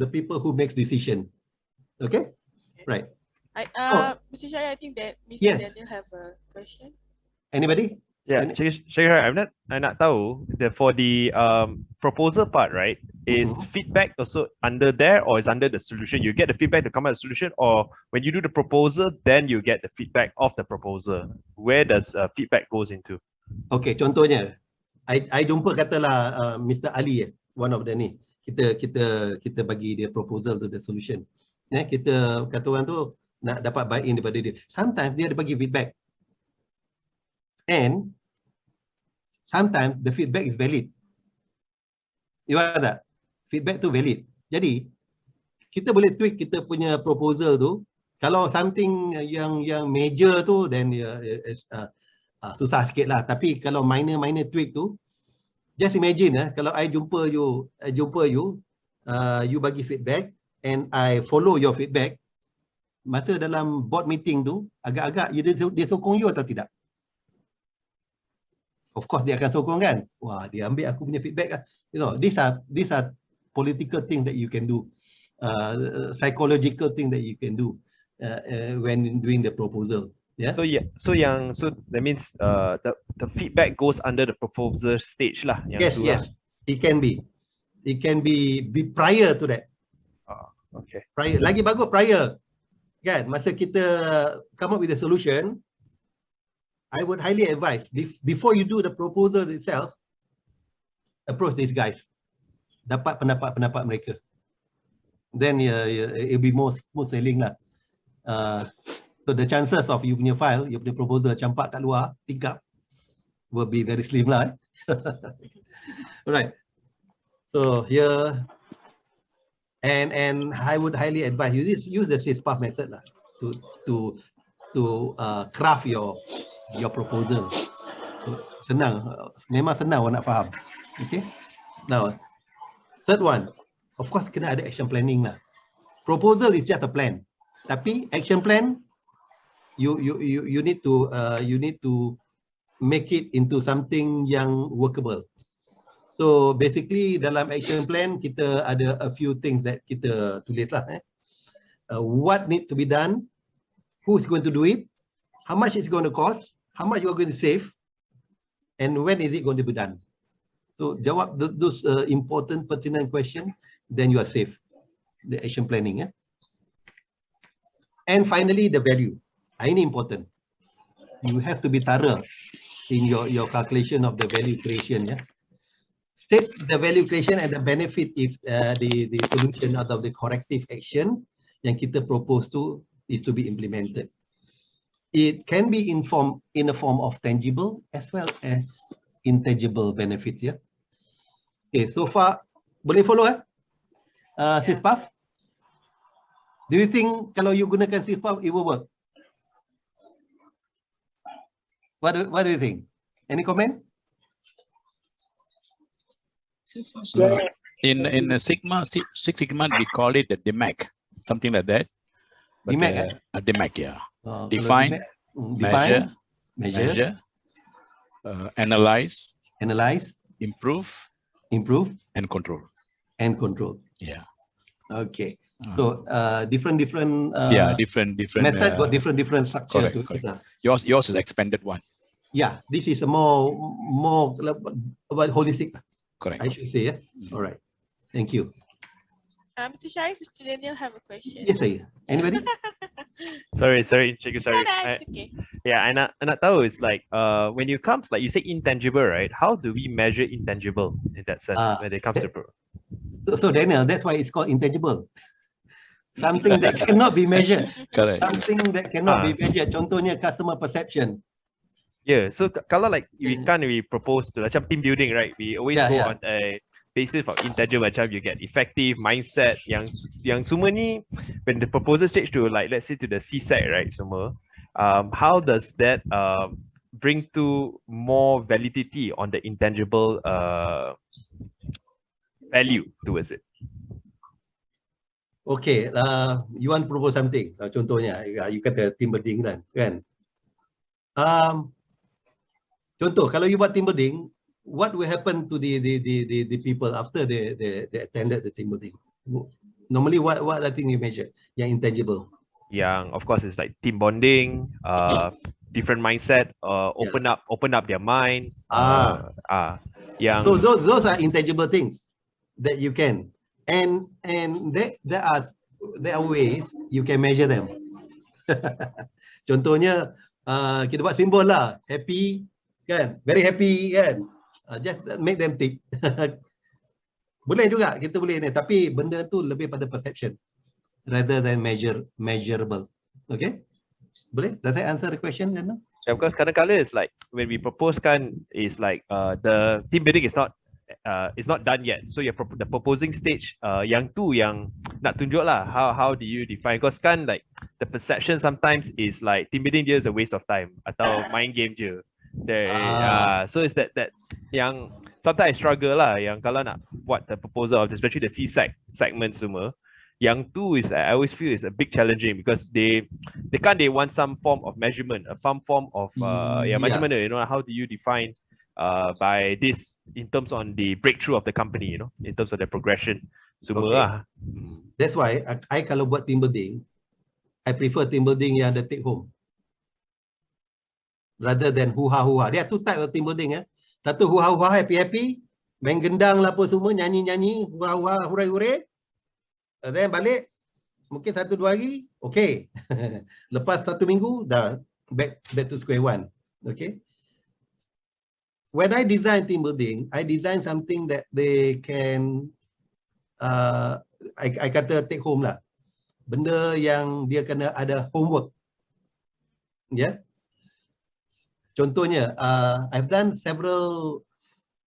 the people who makes decision. Okay? Right. Mr. Shari, I think that Mr. Daniel have a question. Anybody? Yeah, Syahir, I nak tahu for the proposal part, right? Is feedback also under there, or is under the solution? You get the feedback to come out with the solution, or when you do the proposal, then you get the feedback of the proposal. Where does feedback goes into? Okay, contohnya, I jumpa katalah Mr. Ali, one of the ni. Kita bagi dia proposal to the solution. Kita kata orang tu nak dapat buy-in daripada dia. Sometimes dia ada bagi feedback. And sometimes the feedback is valid. You are that? Feedback tu valid. Jadi kita boleh tweak kita punya proposal tu. Kalau something yang major tu, then susah sikit lah. Tapi kalau minor tweak tu, just imagine kalau I jumpa you, you bagi feedback and I follow your feedback. Masa dalam board meeting tu, agak-agak dia sokong you atau tidak? Of course dia akan sokong kan. Wah, dia ambil aku punya feedback kan. You know, these are political thing that you can do, psychological thing that you can do when doing the proposal. Yeah. So that means the feedback goes under the proposal stage lah. Yes. It can be prior to that. Okay. Prior, lagi bagus prior. Kan, masa kita come up with a solution, I would highly advise, before you do the proposal itself, approach these guys. Dapat pendapat mereka. Then it'll be more smooth sailing lah. So the chances of you punya file, you punya proposal campak kat luar, tingkap, will be very slim lah. Alright. So here, and I would highly advise you use the SISPAF method lah to craft your proposal. Senang, memang senang orang nak faham. Okay. Now, third one, of course kena ada action planning lah. Proposal is just a plan, tapi action plan you need to make it into something yang workable. So basically dalam action plan kita ada a few things that kita tulis lah. What needs to be done, who's going to do it, how much it's going to cost, how much you're going to save, and when is it going to be done. So jawab those important pertinent questions, then you are safe. The action planning. And finally the value. Ini important. You have to be thorough in your calculation of the value creation. State the value creation and the benefit if the solution out of the corrective action yang kita propose to is to be implemented. It can be in a form of tangible as well as intangible benefits. Okay, so far boleh follow Sis Puff? Do you think kalau you gunakan Sis Puff it will work? What do you think? Any comment? In Six Sigma, we call it the DMAC, something like that. But, DMAC, DMAC, yeah. Define, measure, analyze, improve, and control. Yeah. Okay. So different different method got different structure. Correct. Yours is expanded one. Yeah, this is a more about holistic. Correct. I should say. All right. Thank you. Mr. Sharif, Mr. Daniel have a question. Yes, sir. Anybody? Sorry, Cikgu Sharif. That's okay. Yeah, I nak tahu is like when you comes like you say intangible, right? How do we measure intangible in that sense when it comes to so Daniel, that's why it's called intangible. Something that cannot be measured. Correct. Something that cannot be measured. Contohnya customer perception. Yeah, so kalau like we propose to macam team building, right? We always go on a basis of intangible, macam you get effective mindset yang semua ni when the proposal stage to like let's say to the CSAC, right? Semua, how does that bring to more validity on the intangible value towards it? Okay, you want to propose something? Contohnya, you kata team building kan? Contoh, kalau you buat team building, what will happen to the people after they attended the team building? Normally, what I think you measure? Yang intangible. Yang of course is like team bonding, different mindset, open up their minds. Yang so those are intangible things that you can, and there are ways you can measure them. Contohnya kita buat simbol lah, happy. Kan, very happy kan, just make them tick. Boleh juga kita boleh ni, tapi benda tu lebih pada perception rather than measurable. Okay, boleh? Does that answer the question? Yeah, because kadang-kadang is like when we propose kan is like the team building is not done yet, so the proposing stage yang tu yang nak tunjuk lah how do you define, because kan like the perception sometimes is like team building je is a waste of time atau main game je. So it's that yang sometimes I struggle lah yang kalau nak buat the proposal of especially the CSAC segment semua, yang tu is I always feel is a big challenging because they want some form of measurement, some form of macam mana, you know, how do you define by this in terms on the breakthrough of the company, you know, in terms of the progression semua lah. That's why I kalau buat team building, I prefer team building yang ada take home rather than huha-huha. There are two types of team building. Satu huha-huha, happy-happy, main gendang lah apa semua, nyanyi-nyanyi, huha-huha, hurai-hurai. Then balik, mungkin 1-2 hari, okay. Lepas 1 minggu, dah back to square one. Okay. When I design team building, I design something that they can, I kata take home lah. Benda yang dia kena ada homework. Yeah. Contohnya, I've done several,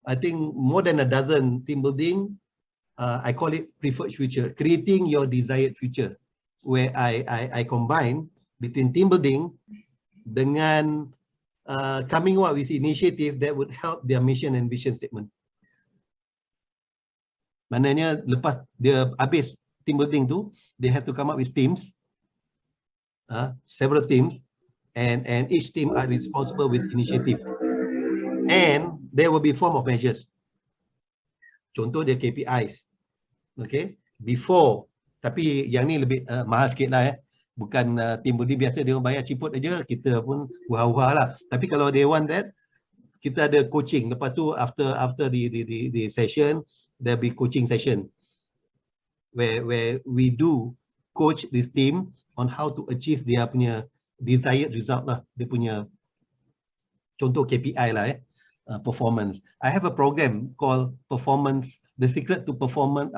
I think more than a dozen team building. I call it preferred future, creating your desired future, where I combine between team building dengan coming up with initiative that would help their mission and vision statement. Maknanya lepas dia habis team building tu, they have to come up with teams, several teams. And each team are responsible with initiative, and there will be form of measures. Contoh dia KPIs. Okay. Before. Tapi yang ni lebih mahal sikit lah Bukan team building biasa dia orang bayar ciput aja, kita pun wah-wah lah. Tapi kalau they want that, kita ada coaching. Lepas tu after the session, there be coaching session where we do coach this team on how to achieve dia punya desired result lah. Dia punya contoh KPI lah performance. I have a program called performance, the secret to performance,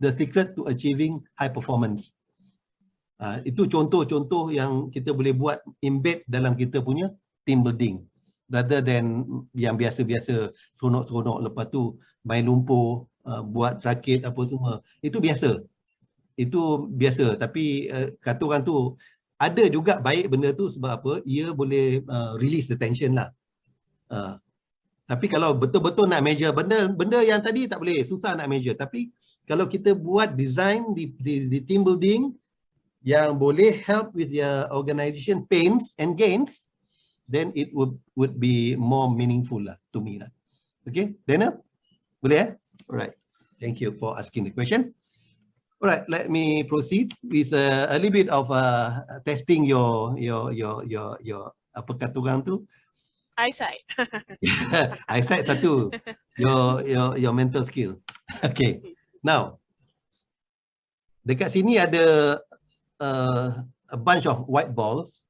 the secret to achieving high performance. Itu contoh-contoh yang kita boleh buat embed dalam kita punya team building, rather than yang biasa-biasa seronok-seronok lepas tu main lumpur, buat rakit apa semua. Itu biasa. Itu biasa. Tapi kata orang tu ada juga baik benda tu sebab apa? Ia boleh release the tension lah. Tapi kalau betul-betul nak measure benda yang tadi tak boleh, susah nak measure. Tapi kalau kita buat design di team building yang boleh help with your organization pains and gains, then it would be more meaningful lah to me lah. Okay, Dana? Boleh Alright. Thank you for asking the question. Alright, let me proceed with a little bit of testing your apa kata orang tu? Eyesight. Eyesight satu. Your mental skill. Okay. Now, dekat sini ada a bunch of white balls.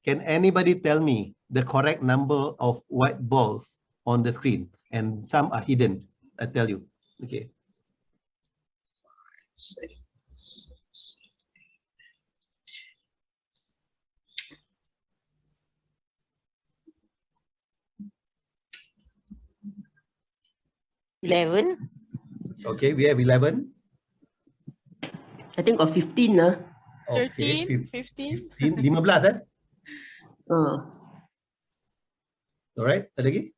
Can anybody tell me the correct number of white balls on the screen? And some are hidden, I tell you. Okay. Okay, we have 11. I think got 15 lah. Okay, 13, 15. 15 Uh, Alright, ada lagi?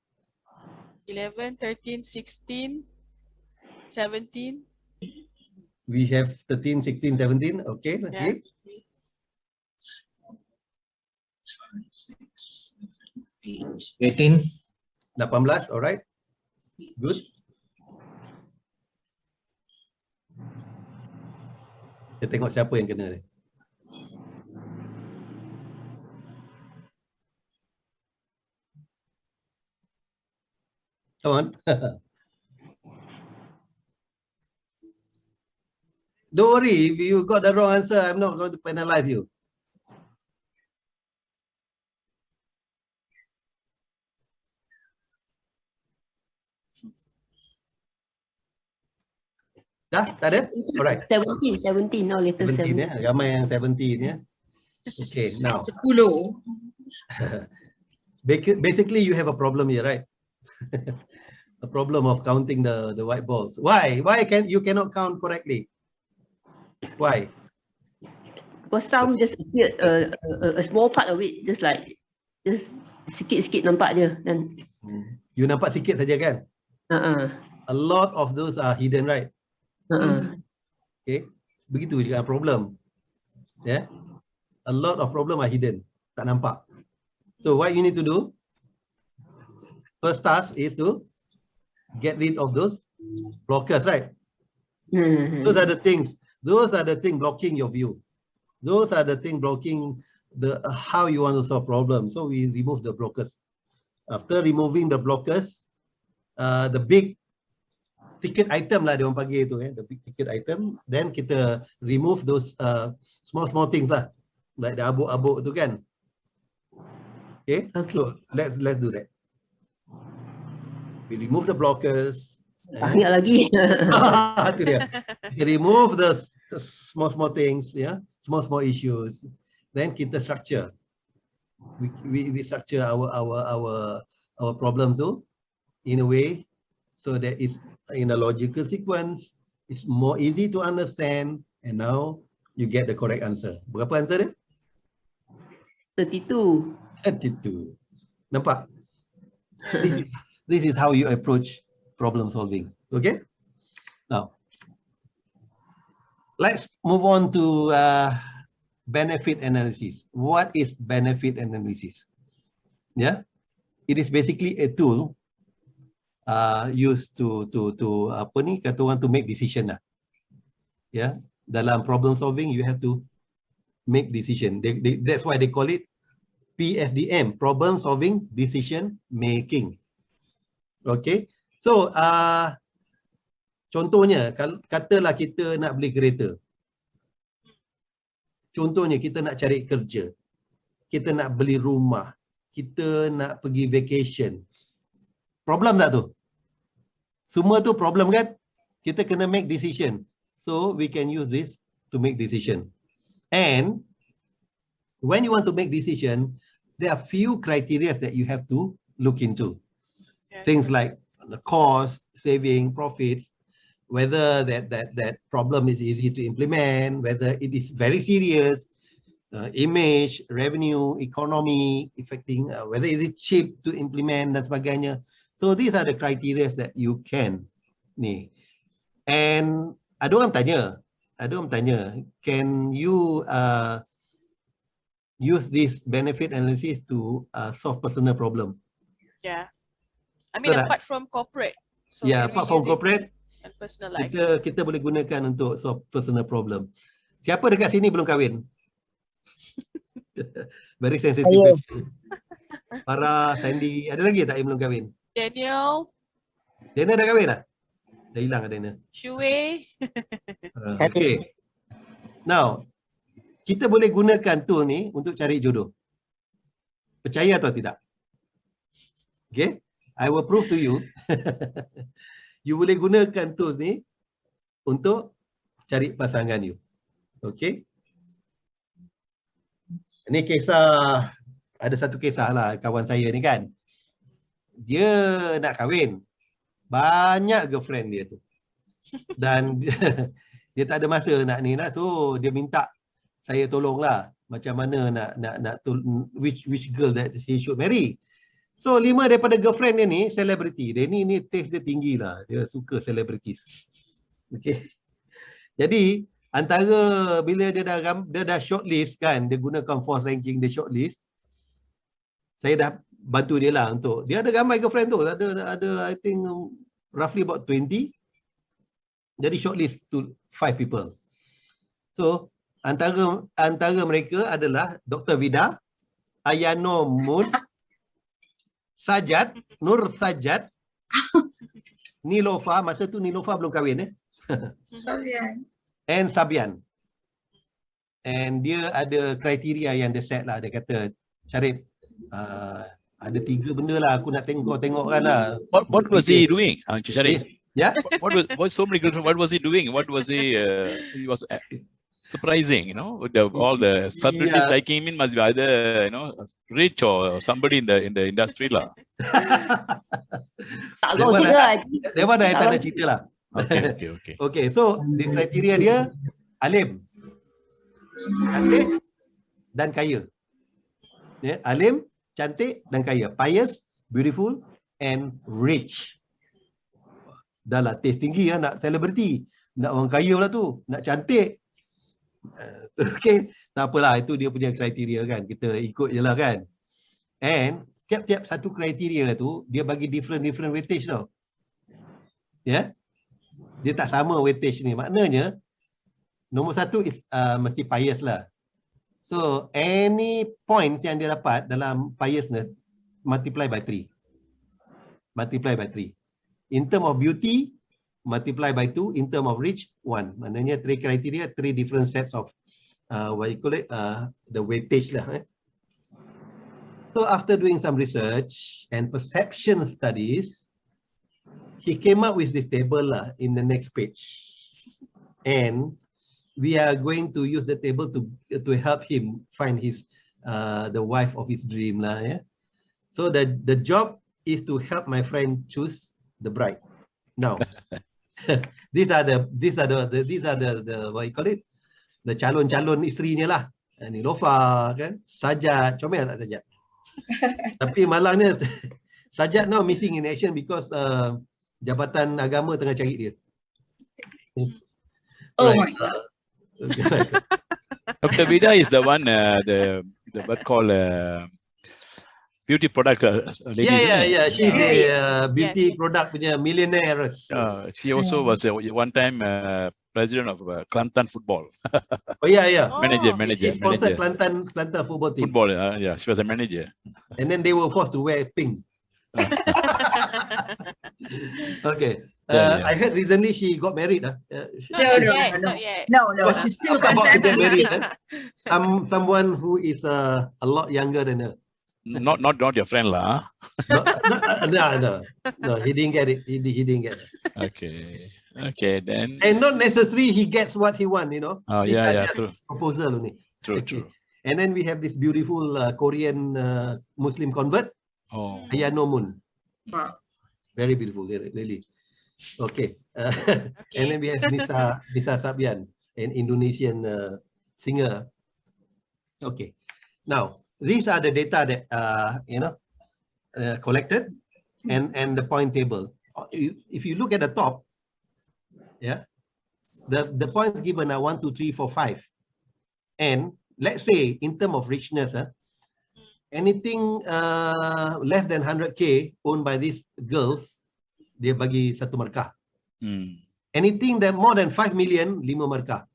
11, 13, 16, 17. We have 13, 16, 17. Okay, Yeah. okay. 18. 18, alright. Good. Kita tengok siapa yang kena ni. Come on. Don't worry, if you got the wrong answer, I'm not going to penalize you. Dah? Tak ada? Alright. 17 now, later 17 17. Ramai yang 17 Okay, now. 10. Basically, you have a problem here, right? A problem of counting the white balls. Why? Why you cannot count correctly? Why? Because some just appeared a small part of it, just sikit-sikit nampak je. Dan, You nampak sikit saja kan? A lot of those are hidden, right? Okay, begitu juga problem. Yeah, a lot of problem are hidden, tak nampak. So what you need to do? First task is to get rid of those blockers, right? Those are the things. Those are the things blocking your view. Those are the things blocking the how you want to solve problems. So we remove the blockers. After removing the blockers, the big ticket item lah dia orang panggil itu, the big ticket item. Then kita remove those small things lah, like the abuk-abuk tu kan. Okay, so let's do that. We remove the blockers. banyak lagi. Itu dia. We remove the small things, small issues. Then kita structure. We structure our problems so in a way so that it's in a logical sequence. It's more easy to understand, and now you get the correct answer. Berapa answer dia? 32. 32. Nampak? This is how you approach problem solving. Okay? Now, let's move on to benefit analysis. What is benefit analysis? Yeah, it is basically a tool used to apa ni kata orang to make decision lah. Ya, dalam problem solving you have to make decision. That's why they call it PSDM, problem solving decision making. Okay, so contohnya katalah kita nak beli kereta. Contohnya kita nak cari kerja, kita nak beli rumah, kita nak pergi vacation. Problem tak tu? Semua tu problem kan? Kita kena make decision. So we can use this to make decision. And when you want to make decision, there are few criteria that you have to look into. Yes. Things like the cost, saving, profits, whether that problem is easy to implement, whether it is very serious, image, revenue, economy, affecting, whether it is cheap to implement dan sebagainya. So these are the criteria that you can ni. And ada orang tanya, can you use this benefit analysis to solve personal problem? Yeah. I mean, So apart from corporate. So Yeah, can we apart from use it corporate, and personal life. kita boleh gunakan untuk solve personal problem. Siapa dekat sini belum kahwin? Very sensitive question. Farah, Sandy, ada lagi tak yang belum kahwin? Daniel, Dana dah kahwin dah? Dah hilang Dana. Shui. Okay. Now, kita boleh gunakan tool ni untuk cari jodoh. Percaya atau tidak? Okay. I will prove to you. You boleh gunakan tool ni untuk cari pasangan you. Okay. Ini kisah, ada satu kisah lah kawan saya ni kan. Dia nak kahwin. Banyak girlfriend dia tu. Dan dia tak ada masa nak ni lah. So dia minta saya tolonglah macam mana nak which girl that he should marry. So 5 daripada girlfriend dia ni celebrity. Dia ni taste dia tinggi lah. Dia suka celebrities. Okay. Jadi antara bila dia dah shortlist kan, dia gunakan force ranking, dia shortlist. Saya dah bantu dia lah untuk, dia ada ramai girlfriend tu. Ada I think roughly about 20. Jadi shortlist to 5 people. So antara mereka adalah Dr. Vida, Ayano Moon, Sajat, Nur Sajat, Nilofa, masa tu Nilofa belum kahwin Sabian. and Sabian. And dia ada kriteria yang dia set lah. Dia kata, Syarif, ada 3 benda lah aku nak tengokkan lah. What was he doing, Syarif? Yeah? What so many girlfriends? What was he doing? What was he was surprising, you know, with all the celebrities liking him must be either, you know, rich or somebody in the industry lah. Tak tahu juga. Dia pun dah tak nak cerita lah. Okay. Okay, so the kriteria dia alim, cantik dan kaya. Yeah, alim, cantik dan kaya. Pious, beautiful and rich. Dah lah taste tinggi lah, nak selebriti, nak orang kaya lah tu, nak cantik. Okay, tak apalah, itu dia punya kriteria kan, kita ikut je lah kan. And tiap-tiap satu kriteria tu dia bagi different weightage tau. Ya, dia tak sama weightage ni. Maknanya nombor 1 is mesti pious lah. So any points yang dia dapat dalam piousness multiply by 3. Multiply by 3. In term of beauty, multiply by 2. In term of rich, 1. Maknanya 3 criteria, 3 different sets of what you call it, the weightage lah. So after doing some research and perception studies, he came up with this table lah in the next page. And we are going to use the table to help him find his the wife of his dream lah. Yeah. So the job is to help my friend choose the bride. Now, these are the what you call it, the calon isterinya lah. Nilofa kan, Sajat, comel tak Sajat? Tapi malangnya Sajat now missing in action because Jabatan Agama tengah cari dia. Oh my God. Dr. Vida is the one, the what called beauty product lady. Yeah, yeah, yeah. She's Yes. a beauty Yes. product punya millionaire. She also was one time president of Kelantan football. Oh yeah, yeah. Oh. Manager. She sponsored Kelantan football team. Football, yeah, she was a manager. And then they were forced to wear pink. Okay. Yeah. I heard recently she got married. Not No, yet, no, not yet. No, she's still About to get married. content. Someone who is a lot younger than her. Not your friend lah. No, he didn't get it. He didn't get it. Okay, then. And not necessarily he gets what he wants, you know. Oh These are yeah, just true. proposal only. True. And then we have this beautiful Korean Muslim convert, Oh, Ayano Moon. Wow. Very beautiful, really. Okay. And then we have Nisa Sabian, an Indonesian singer. Okay. Now, these are the data that collected, and the point table. If you look at the top, yeah, the points given are 1, 2, 3, 4, 5, and let's say in terms of richness, anything less than 100K owned by these girls, dia bagi 1 markah. Anything that more than 5 million, 5 markah.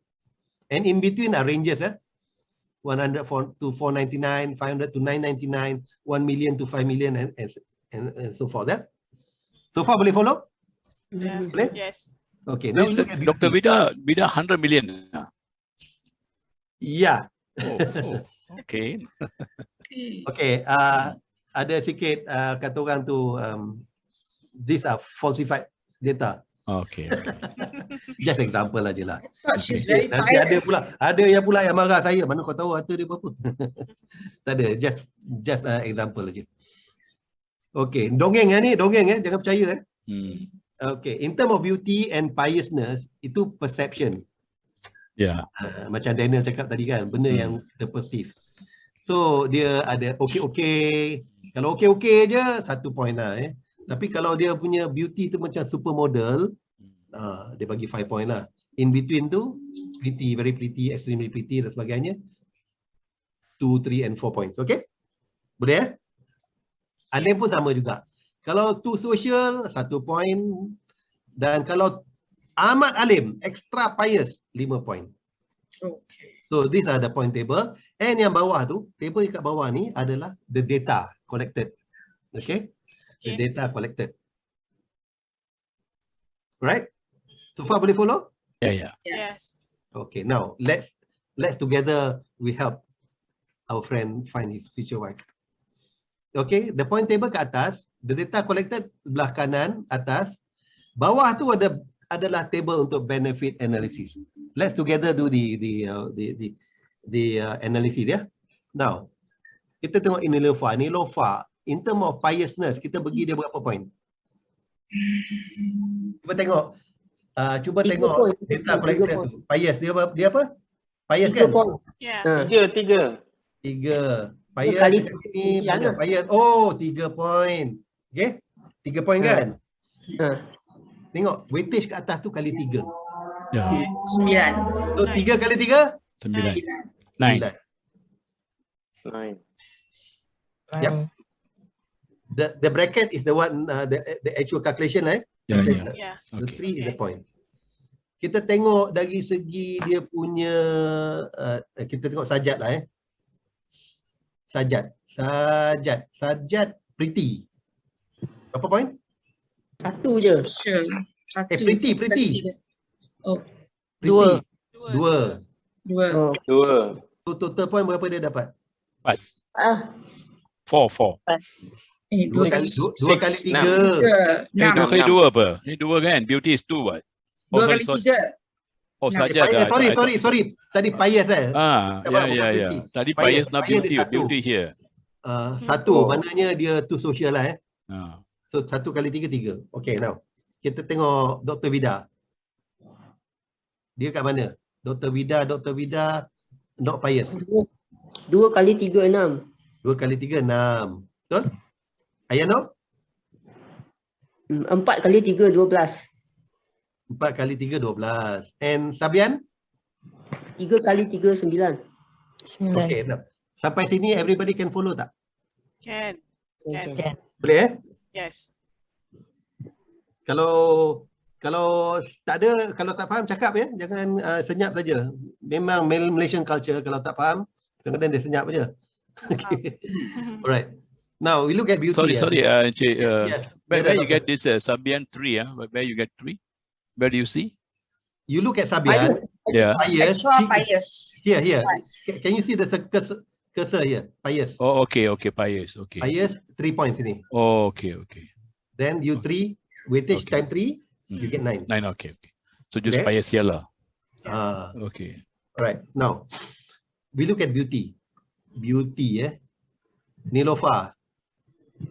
And in between are ranges, 100 to 499, 500 to 999, 1 million to 5 million, and so forth. So far, boleh follow? Yeah. Boleh? Yes. Okay. Now look at Dr. Vida 100 million. Yeah. Oh, okay. Okay. Ada sikit kata orang tu, these are falsified data. Okay. Just example aja lah. I thought she's very Nanti ada pious. pula yang marah saya. Mana kau tahu harta dia berapa? Tak ada. Just example aja. Okay. Dongeng ni, jangan percaya. Okay. In term of beauty and piousness, itu perception. Yeah. Macam Daniel cakap tadi kan, benda yang kita perceive. So dia ada okay. Kalau okay je, 1 point lah. Tapi kalau dia punya beauty tu macam supermodel, dia bagi 5 point lah. In between tu, pretty, very pretty, extremely pretty dan sebagainya, 2, 3 and 4 points. Okay? Boleh Alim pun sama juga. Kalau too social, 1 point. Dan kalau amat alim, extra pious, 5 point. Okay. So these are the point table. And yang bawah tu, table kat bawah ni adalah the data collected. Okay? The data collected. Right? So far boleh follow? Yeah. Yes. Okay, now let's together we help our friend find his future wife. Okay, the point table kat atas, the data collected belah kanan atas, bawah tu adalah table untuk benefit analysis. Let's together do the analysis ya. Now, kita tengok Nilofa. In term of piousness, kita bagi dia berapa point? Cuba tengok data collected tu. Pious dia apa? Pious kan? Yeah. 3. 3. Pious kali dekat sini banyak pious. Oh, 3 point. Okay? 3 point kan? Tengok weightage kat atas tu kali 3. Yeah. 9. So 3 kali 3? 9. 9. 9. Yep. The bracket is the one, the actual calculation Yeah. Yeah. The Okay. 3 is the point. Kita tengok dari segi dia punya, kita tengok sajat lah Sajat pretty. Berapa point? 1 je. Sure. Pretty. Oh, Pretty. 2. 2. 2. So total point berapa dia dapat? 4. 2 kali 3. 6. Dua kali 2 apa? Ni 2 kan? Beauty is 2 what? 2 kali 3. Oh, sajat. Sorry. Tadi pious Yeah. Tadi pious now beauty. Beauty here. 1 maknanya dia too social lah So 1 kali 3, 3. Okay, now kita tengok Dr. Vida. Dia kat mana? Dr. Vida not pious. 2 kali 3, 6. 2 kali 3, 6. Betul? Ayano? 4 kali 3, 12. 4 kali 3, 12. And Sabian? 3 kali 3, 9. Okay, now. Sampai sini everybody can follow tak? Can. Can. Boleh Yes. Kalau tak ada, kalau tak faham cakap ya, jangan senyap saja. Memang Malaysian culture, kalau tak faham kadang-kadang dia senyap saja. Okay. Alright. Now we look at beauty. Sorry, Encik, where you Doctor. get this Sabian 3? Where you get 3? Where do you see? You look at Sabian. Yeah. Pious. Extra pious. Here. Can you see the cursor here? Pious. Oh, okay, pious. Okay. Pious, 3 points ini. Oh, okay. Then you 3, weightage time 3, you get 9. 9, okay. So just Okay. pious here lah. Okay. Alright. Now, we look at beauty. Beauty Niloufar.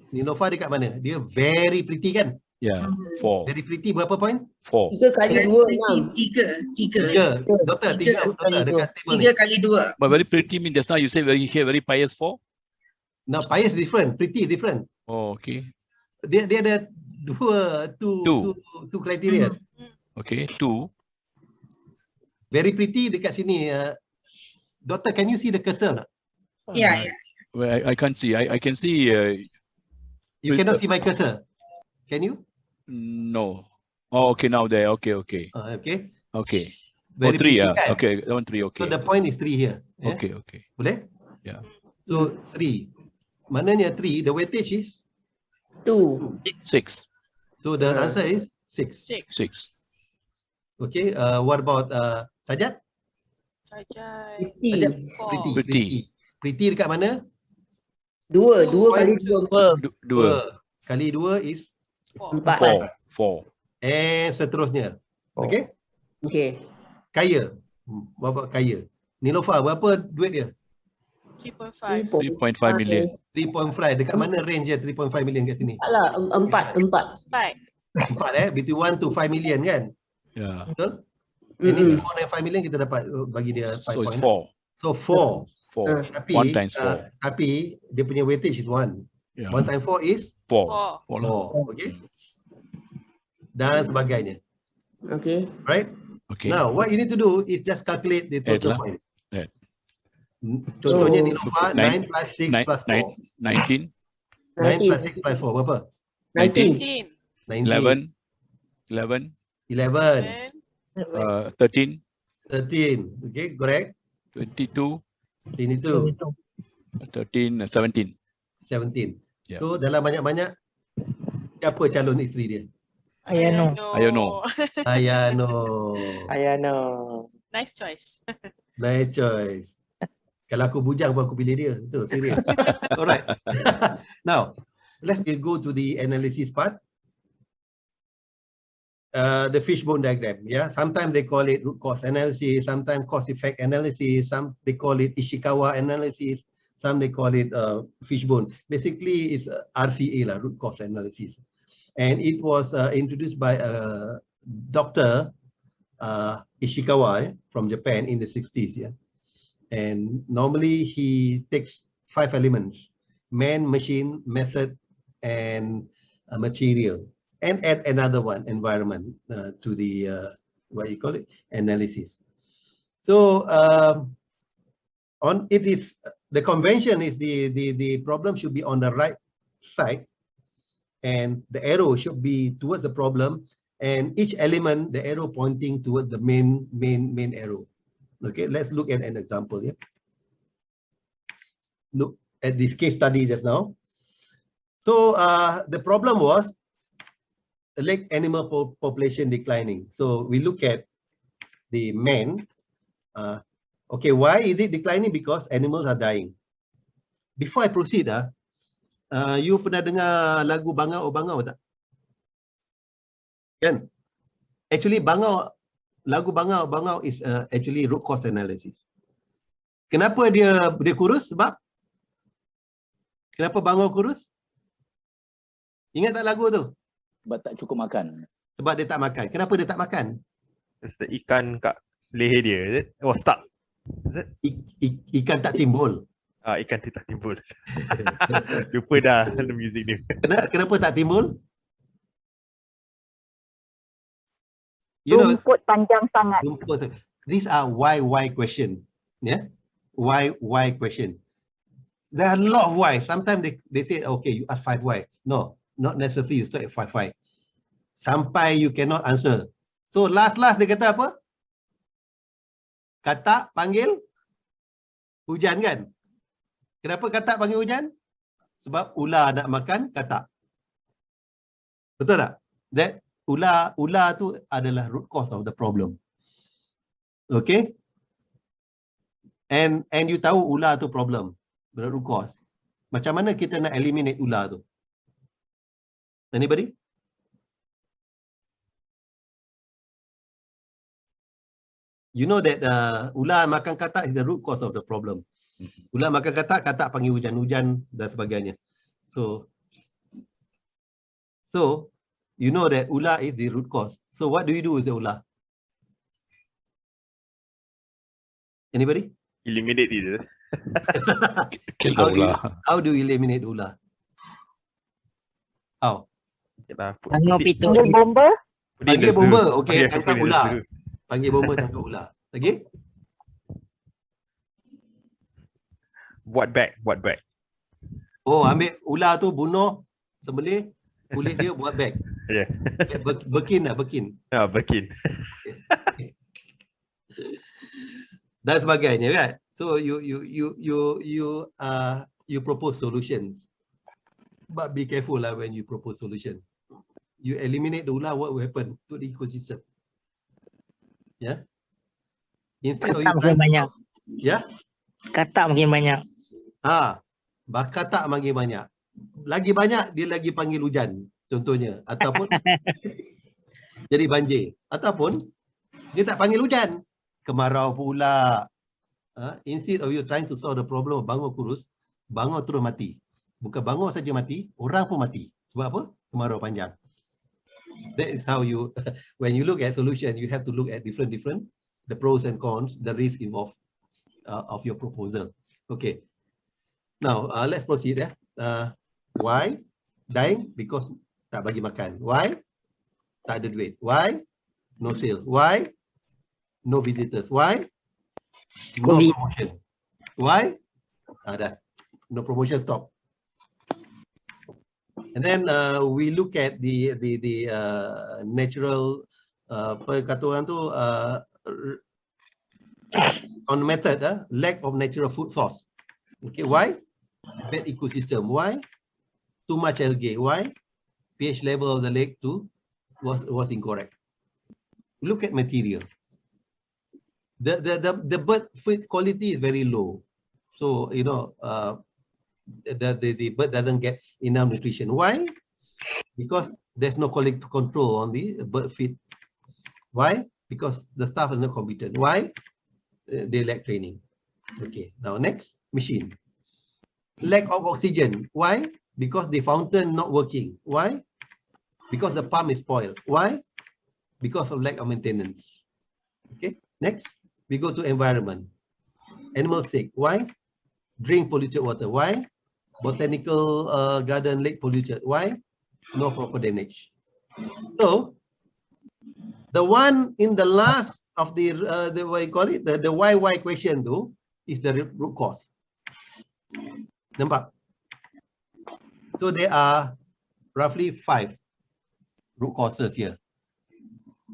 Niloufar dekat mana? Dia very pretty kan? Yeah, 4. Very pretty, berapa point? 4. 3 kali 2 Tiga. Doktor, dekat table ni. 3 kali 2. But very pretty mean just now you say very pious 4? Now, pious different, pretty different. Oh, okay. Dia ada two criteria. Okay, 2. Very pretty dekat sini. Doctor, can you see the cursor? Yeah. Well, I can't see. I can see. You cannot see my cursor. Can you? No. Oh, okay. Now there. Okay. Okay. Okay. Very 3. pretty kan? Okay. That one 3. Okay. So the point is 3 here. Okay. Boleh? Yeah. So 3. Mananya 3, the weightage is 2. 6. So the answer is 6. 6. Okay. What about Sajat? Sajat. Sajat 4. Pretty dekat mana? 2 kali 2. 2. Kali 2 is 4. 4. and seterusnya. Okay? Okay. Kaya. Berapa kaya? Niloufar, berapa duit dia? 3.5. 3.5 million. 3.5. Dekat mana range dia 3.5 million kat sini? Alah, 4. Baik. 4 between 1 to 5 million kan? Yeah. Betul? Ini more than 5 million kita dapat bagi dia 5 So it's point. 4. So 4. 4. Tapi 1 times 4. tapi dia punya weightage is 1. Yeah. 1 times 4 is 4. 4. Okay? Dan sebagainya. Okay. Right? Okay. Now, what you need to do is just calculate the total Add lah. points. Add. Contohnya Niloufar, 9 9 plus 6 plus 4. 19. 9 plus 6 plus 4, berapa? 19. 19. 11. 11. 13. 13. Okay, correct. 22. 22. 13. 17. 17. Yeah. So, dalam banyak-banyak, siapa calon isteri dia? Ayano. Ayano. Nice choice. Nice choice. Kalau aku bujang pun aku pilih dia. Betul, serius. Alright. Now, let's go to the analysis part. The fishbone diagram. Yeah, sometimes they call it root cause analysis, sometimes cause effect analysis, some they call it Ishikawa analysis, some they call it fishbone. Basically, it's RCA lah, root cause analysis, and it was introduced by Dr. Ishikawa from Japan in the 60s. Yeah, and normally he takes 5 elements: man, machine, method, and material. And add another one, environment, to the what you call it, analysis. So on it is the convention is the problem should be on the right side, and the arrow should be towards the problem, and each element the arrow pointing towards the main arrow. Okay, let's look at an example here. Look at this case study just now. So the problem was the leg animal population declining. So we look at the man. Okay, why is it declining? Because animals are dying. Before I proceed, you pernah dengar lagu Bangau tak? Kan? Actually, lagu Bangau is actually root cause analysis. Kenapa dia kurus? Sebab? Kenapa Bangau kurus? Ingat tak lagu tu? Sebab tak cukup makan. Sebab dia tak makan. Kenapa dia tak makan? It's the ikan kat leher dia, is it? Oh, stuck. Is it? Ikan tak timbul. Ikan tu tak timbul. Lupa dah music dia. Kenapa tak timbul? Rumput panjang sangat. These are why question. Yeah? Why question. There are a lot of why. Sometimes they say, okay, you ask 5 why. No, not necessary you start at 5 why. Sampai you cannot answer. So last dia kata apa? Katak panggil hujan kan? Kenapa katak panggil hujan? Sebab ular nak makan katak. Betul tak? That ular tu adalah root cause of the problem. Okay? And you tahu ular tu problem. Root cause. Macam mana kita nak eliminate ular tu? Anybody? You know that ular makan katak is the root cause of the problem. Ular makan katak panggil hujan dan sebagainya. So you know that ular is the root cause. So what do you do with the ular? Anybody? Eliminate it. Kill the ular. How do you eliminate ular? How? Panggil bomba. Panggil bomba. Okay, tangkap ular. Panggil bomba, tangkap ular. Lagi? What back? Oh, ambil ular tu, bunuh, sembelih, kulit dia buat bag. Yeah. Bekin. Bekin. Dan sebagainya kan. So you propose solutions. But be careful lah when you propose solution. You eliminate the ular, what will happen to the ecosystem? Yeah. Instead katak makin banyak. Ya. Katak makin banyak. Katak makin banyak. Lagi banyak dia lagi panggil hujan contohnya, ataupun jadi banjir, ataupun dia tak panggil hujan, kemarau pula. Instead of you trying to solve the problem of Bangor kurus, Bangor terus mati. Bukan Bangor saja mati, orang pun mati. Sebab apa? Kemarau panjang. That is how you, when you look at solution, you have to look at different, the pros and cons, the risk involved of your proposal. Okay. Now, let's proceed. Why? Dying because tak bagi makan. Why? Tak ada duit. Why? No sales. Why? No visitors. Why? No promotion. Why? Dah. No promotion, stop. And then we look at the natural apa kata orang tu on method, lack of natural food source. Okay, why? Bad ecosystem. Why? Too much algae. Why? pH level of the lake too was incorrect. Look at material. The bird feed quality is very low. So you know the bird doesn't get enough nutrition. Why? Because there's no quality control on the bird feed. Why? Because the staff is not competent. Why? They lack training. Okay, now next, machine. Lack of oxygen. Why? Because the fountain not working. Why? Because the pump is spoiled. Why? Because of lack of maintenance. Okay, next, we go to environment. Animal sick. Why? Drink polluted water. Why? Botanical garden lake polluted. Why? No proper drainage. So, the one in the last of the what you call it, the why question though, is the root cause. Nampak? So there are roughly 5 root causes here.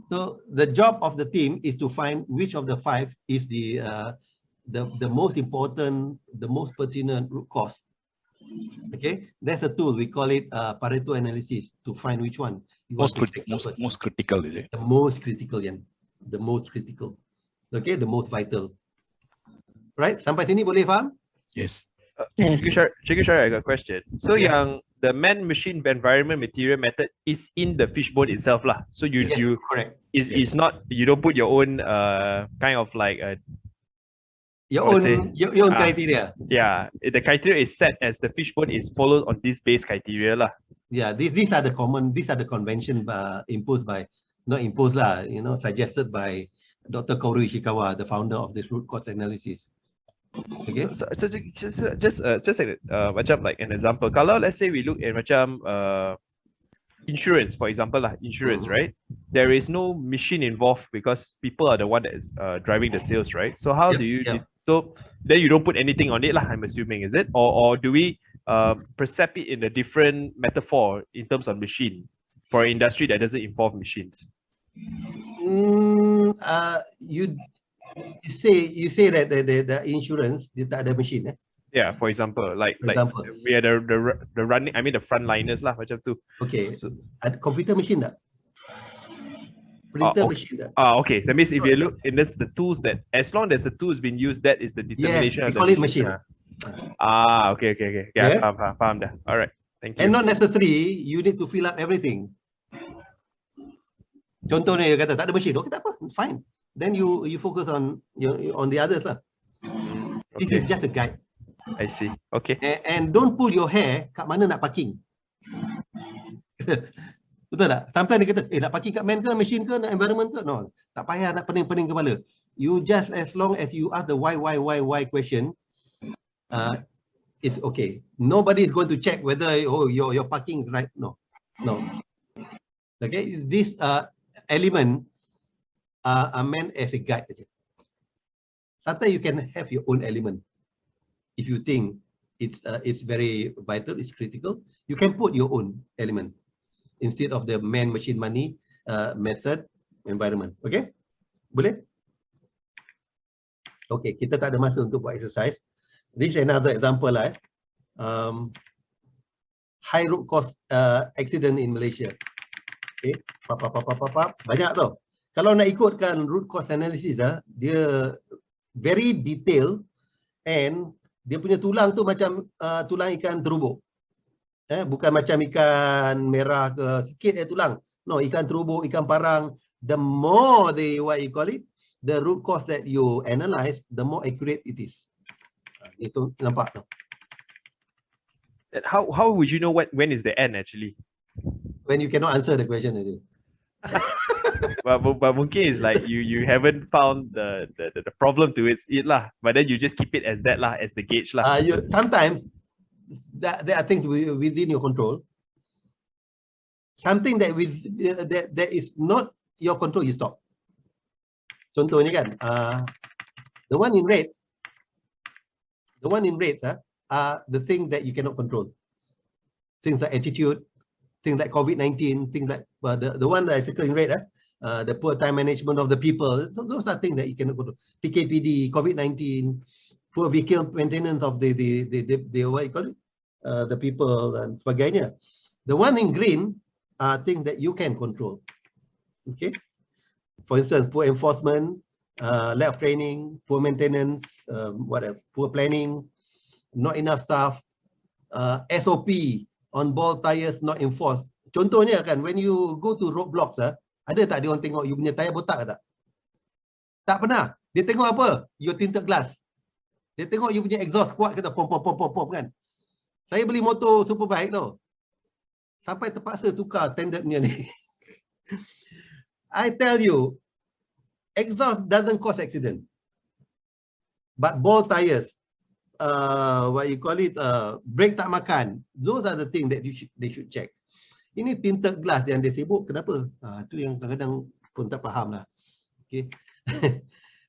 So the job of the team is to find which of the 5 is the most important, the most pertinent root cause. Okay, that's a tool. We call it Pareto analysis to find which one. Most critical, is it? The most critical, yeah. The most critical. Okay, the most vital. Right? Sampai sini boleh faham? Yes. Cikgu Syarah, I got a question. So yang the man-machine environment material method is in the fishbone itself lah. So you correct. It's not, you don't put your own kind of like your own criteria. Yeah, the criteria is set as the fishbone is followed on this base criteria lah. Yeah, these are the convention imposed by, not imposed lah, you know, suggested by Dr. Kaoru Ishikawa, the founder of this root cause analysis. Okay. So just macam like an example. Kalau let's say we look at macam insurance, for example lah, insurance, right? There is no machine involved because people are the one that is driving the sales, right? So how do you So then you don't put anything on it lah, I'm assuming, is it? Or do we perceive it in a different metaphor in terms of machine for an industry that doesn't involve machines? You say that the insurance dia tak ada machine, eh? Yeah, for example, like example. we are the running, I mean the frontliners lah macam tu. Okay. So, Ada computer machine tak? Printer machine tak? Okay. That means if you look in this, the tools that, as long as the tools being used, that is the determination Yes, of we call it machine. machine. Okay. Yeah, Yeah. faham dah. All right. Thank you. And not necessary you need to fill up everything. Contohnya dia kata tak ada machine, okay tak apa, fine. Then you focus on the others lah. This is just a guide. I see. Okay. And don't pull your hair kat mana nak parking. Betul tak? Sometimes dia kata, nak parking kat man ke, machine ke, nak environment ke? No, tak payah nak pening-pening kepala. You just as long as you ask the why question, it's okay. Nobody is going to check whether your parking is right. No. Okay, this element are meant as a guide. Sometimes you can have your own element. If you think it's very vital, it's critical, you can put your own element instead of the man, machine, money, method, environment. Okay? Boleh? Okay, kita tak ada masa untuk buat exercise. This is another example lah. High road cause accident in Malaysia. Okay, banyak tau. Kalau nak ikutkan root cause analysis, dia very detail and dia punya tulang tu macam tulang ikan terubuk. Bukan macam ikan merah ke, sikit tulang. No, ikan terubuk, ikan parang. The more the root cause that you analyze, the more accurate it is. Itu nampak tu. How would you know when is the end actually? When you cannot answer the question already. but mungkin is like you haven't found the problem to it lah, but then you just keep it as that lah, as the gauge lah. Sometimes there are things within your control. Something that is not your control, you stop. Contohnya kan, the one in reds are the things that you cannot control. Things like attitude, things like COVID-19, things like the one that I circle in red, the poor time management of the people. Those are things that you cannot control. PKPD, COVID-19, poor vehicle maintenance of the what you call it, the people and sebagainya. The one in green are things that you can control. Okay. For instance, poor enforcement, lack of training, poor maintenance, what else? Poor planning, not enough staff, SOP on ball tires not enforced. Contohnya kan, when you go to roadblocks, ada tak dia orang tengok you punya tayar botak ke tak? Tak pernah. Dia tengok apa? Your tinted glass. Dia tengok you punya exhaust kuat ke tak? Pom kan. Saya beli motor Superbike tau. Sampai terpaksa tukar standard punya ni. I tell you, exhaust doesn't cause accident. But ball tires, what you call it, brake tak makan. Those are the things that they should check. Ini tinted glass yang dia sibuk, kenapa? Itu yang kadang-kadang pun tak faham lah. Okay.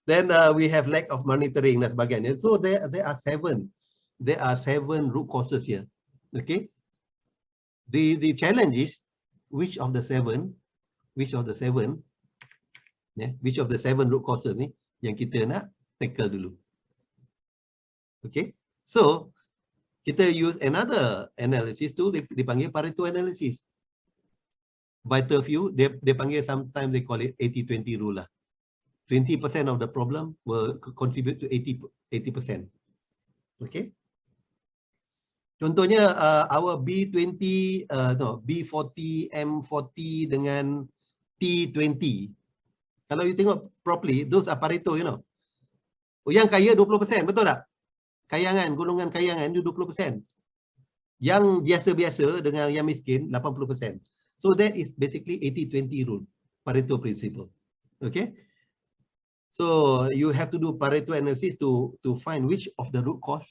Then we have lack of monitoring dan sebagainya. So there are seven root causes here. Okay. The challenge is which of the seven root causes ni yang kita nak tackle dulu. Okay. So kita use another analysis tu, dipanggil Pareto analysis. Vital few, dia panggil, sometimes they call it 80-20 rule lah. 20% of the problem will contribute to 80%. Okay. Contohnya our B40, M40 dengan T20. Kalau you tengok properly, those are Pareto, you know. Yang kaya 20%, betul tak? Kayangan, golongan kayangan itu 20%. Yang biasa-biasa dengan yang miskin 80%. So that is basically 80-20 rule, Pareto principle. Okay? So you have to do Pareto analysis to find which of the root cause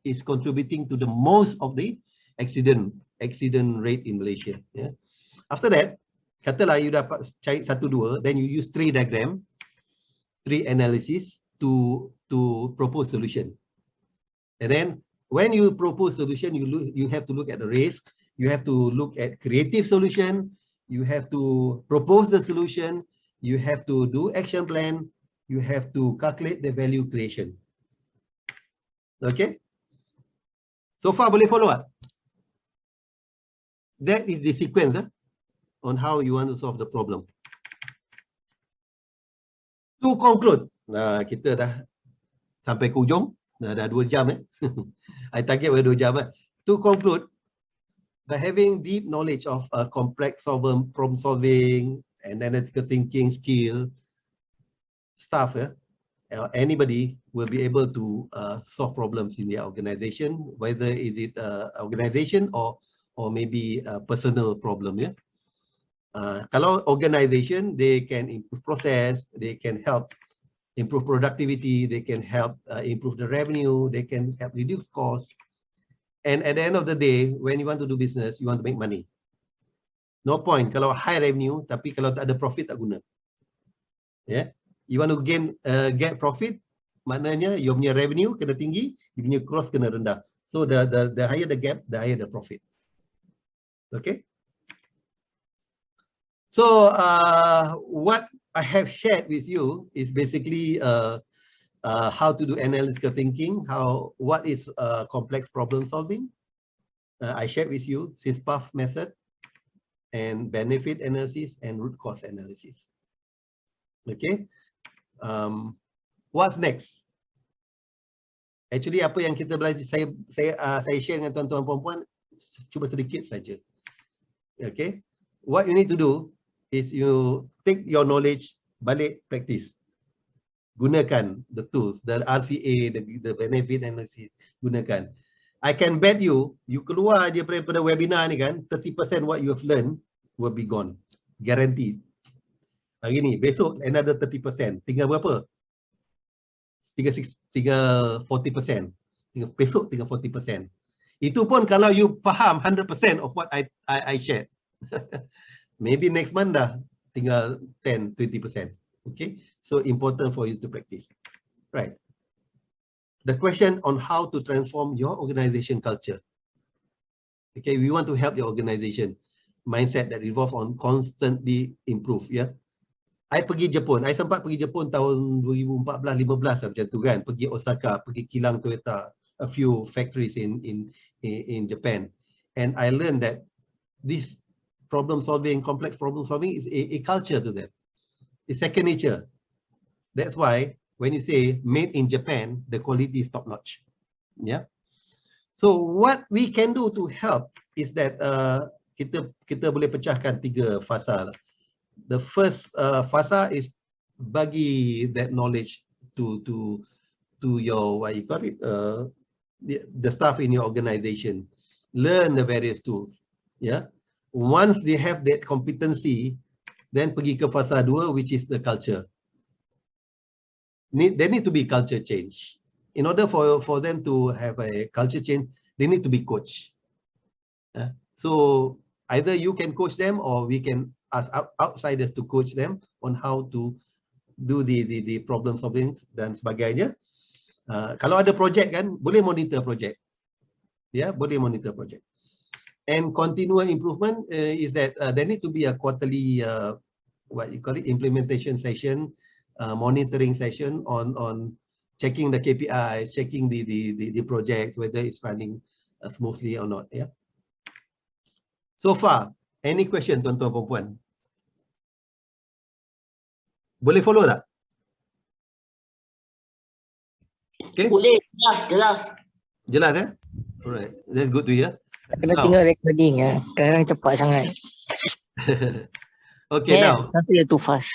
is contributing to the most of the accident rate in Malaysia. Yeah. After that, katalah you dapat cari 1-2, then you use 3 diagram, 3 analysis to to propose solution. And then when you propose solution, you have to look at the risk, you have to look at creative solution, you have to propose the solution, you have to do action plan, you have to calculate the value creation. Okay? So far boleh follow up? That is the sequence on how you want to solve the problem. To conclude, kita dah sampai ke ujung, dah 2 jam I target 2 jam. To conclude, by having deep knowledge of complex problem solving and analytical thinking skill, staff, anybody will be able to solve problems in their organization, whether is it organization or maybe a personal problem. Kalau organization, they can improve process, they can help improve productivity, they can help improve the revenue, they can help reduce costs. And at the end of the day, when you want to do business, you want to make money. No point kalau high revenue, tapi kalau tak ada profit tak guna. You want to get profit, maknanya your punya revenue kena tinggi, you punya cost kena rendah. So the higher the gap, the higher the profit. Okay. So what I have shared with you is basically how to do analytical thinking, what is complex problem solving. I shared with you SysPath method and benefit analysis and root cause analysis. Okay. What's next? Actually, apa yang kita belajar, saya share dengan tuan-tuan puan-puan cuma sedikit saja. Okay. What you need to do is you take your knowledge, balik practice. Gunakan the tools, the RCA, the benefit analysis, gunakan. I can bet you keluar je daripada webinar ni kan, 30% what you have learned will be gone. Guaranteed. Hari ni, besok another 30%. Tinggal berapa? Tinggal 40%. Besok tinggal 40%. Itu pun kalau you faham 100% of what I shared. Maybe next month dah tinggal 10-20%. Okay, so important for you to practice. Right. The question on how to transform your organization culture. Okay, we want to help your organization mindset that revolve on constantly improve. I pergi Jepun. I sempat pergi Jepun tahun 2014-15 macam tu kan. Pergi Osaka, pergi kilang Toyota, a few factories in Japan, and I learned that this problem solving, complex problem solving is a culture to them. It's second nature. That's why when you say made in Japan, the quality is top notch. So what we can do to help is that kita boleh pecahkan 3 fasa. The first fasa is bagi that knowledge to your, what you call it, the staff in your organization. Learn the various tools. Once they have that competency, then pergi ke fasa 2, which is the culture. There need to be culture change. In order for them to have a culture change, they need to be coached. So either you can coach them or we can ask outsiders to coach them on how to do the problem solving dan sebagainya. Kalau ada project kan, boleh monitor project. Boleh monitor project. And continual improvement is that there need to be a quarterly, what you call it, implementation session, monitoring session on checking the KPIs, checking the projects, whether it's running smoothly or not. So far, any question, tuan-tuan perempuan? Boleh follow tak? Okay. Boleh, jelas. Jelas Alright, that's good to hear. Kena tengok recording kadang cepat sangat. Okay, now. Something too fast.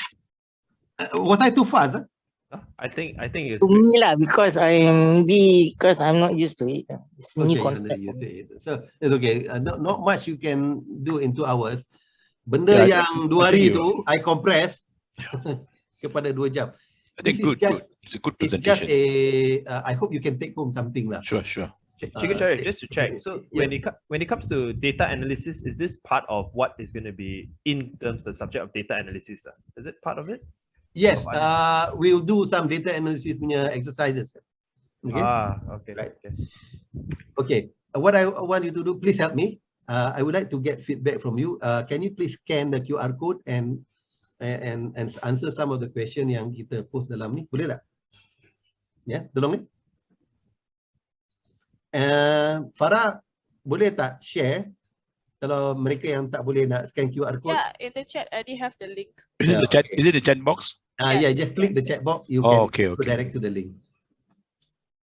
Was I too fast? I think it's to me lah, because I'm not used to it. It's new concept. So it's okay. Not much you can do in 2 hours. Benda yang 2 hari tu I compress kepada 2 jam. I think good. It's a good presentation. It's just I hope you can take home something lah. Sure. Chicken Cherry, just to check. So when it comes to data analysis, is this part of what is going to be in terms of the subject of data analysis? Is it part of it? Yes, we'll do some data analysis punya exercises. Okay. Okay. Right. Okay. What I want you to do, please help me. I would like to get feedback from you. Can you please scan the QR code and answer some of the question yang kita post dalam ni? Boleh tak? Ya, tolong ni. Farah, boleh tak share kalau mereka yang tak boleh nak scan QR code? Yeah, in the chat, I already have the link. Is it the chat? Is it the chat box? Yeah, just click the chat box. You can okay. go direct to the link.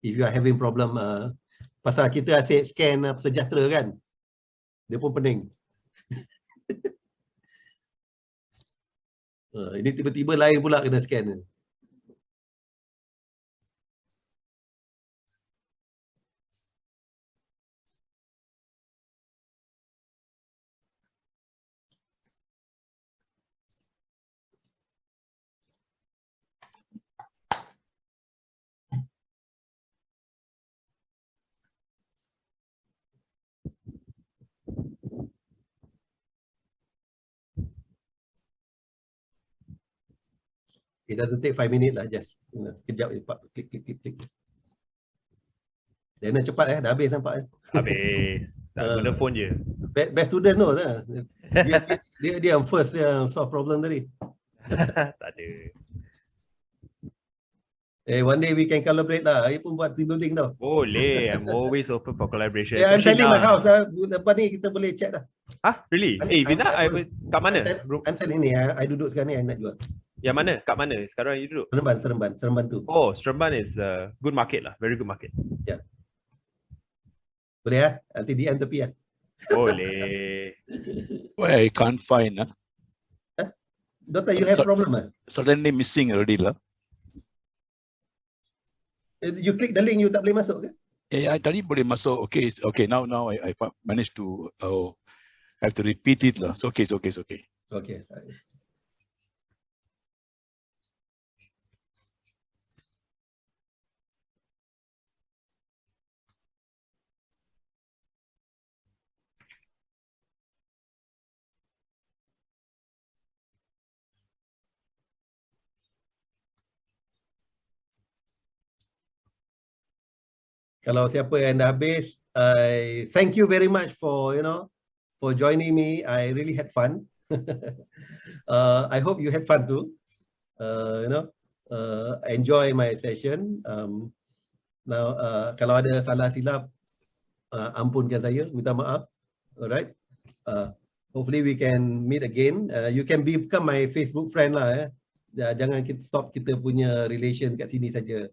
If you are having problem, pasal kita asyik scan sejahtera kan, dia pun pening. Ini tiba-tiba lain pula kena scan. It doesn't take 5 minutes lah, just kejap klik. Dia cepat dah habis nampak. Habis. Tak guna phone je. Best student tu lah. Dia yang first yang solve problem tadi. Tak ada. One day we can collaborate lah. Saya pun buat team building tau. Boleh. I'm always open for collaboration. Yeah, I'm selling my house lah. Lepas ni kita boleh chat lah. Really? Bina, kat mana? I'm selling ni. I duduk sekarang ni, I nak jual. Yang mana? Kat mana sekarang you duduk? Seremban tu. Oh, Seremban is a good market lah. Very good market. Yeah. Boleh lah. Nanti DM tepi lah. Boleh. Well, I can't find. Doctor, you have problem lah? Suddenly missing already lah. You click the link, you tak boleh masuk ke? I tadi boleh masuk. Okay. Now I managed to have to repeat it lah. It's okay. Okay. Kalau siapa yang dah habis, I thank you very much for for joining me. I really had fun. I hope you had fun too. Enjoy my session. Now, kalau ada salah silap, ampunkan saya, minta maaf. Alright. Hopefully we can meet again. You can become my Facebook friend lah. Jangan kita stop kita punya relation kat sini saja.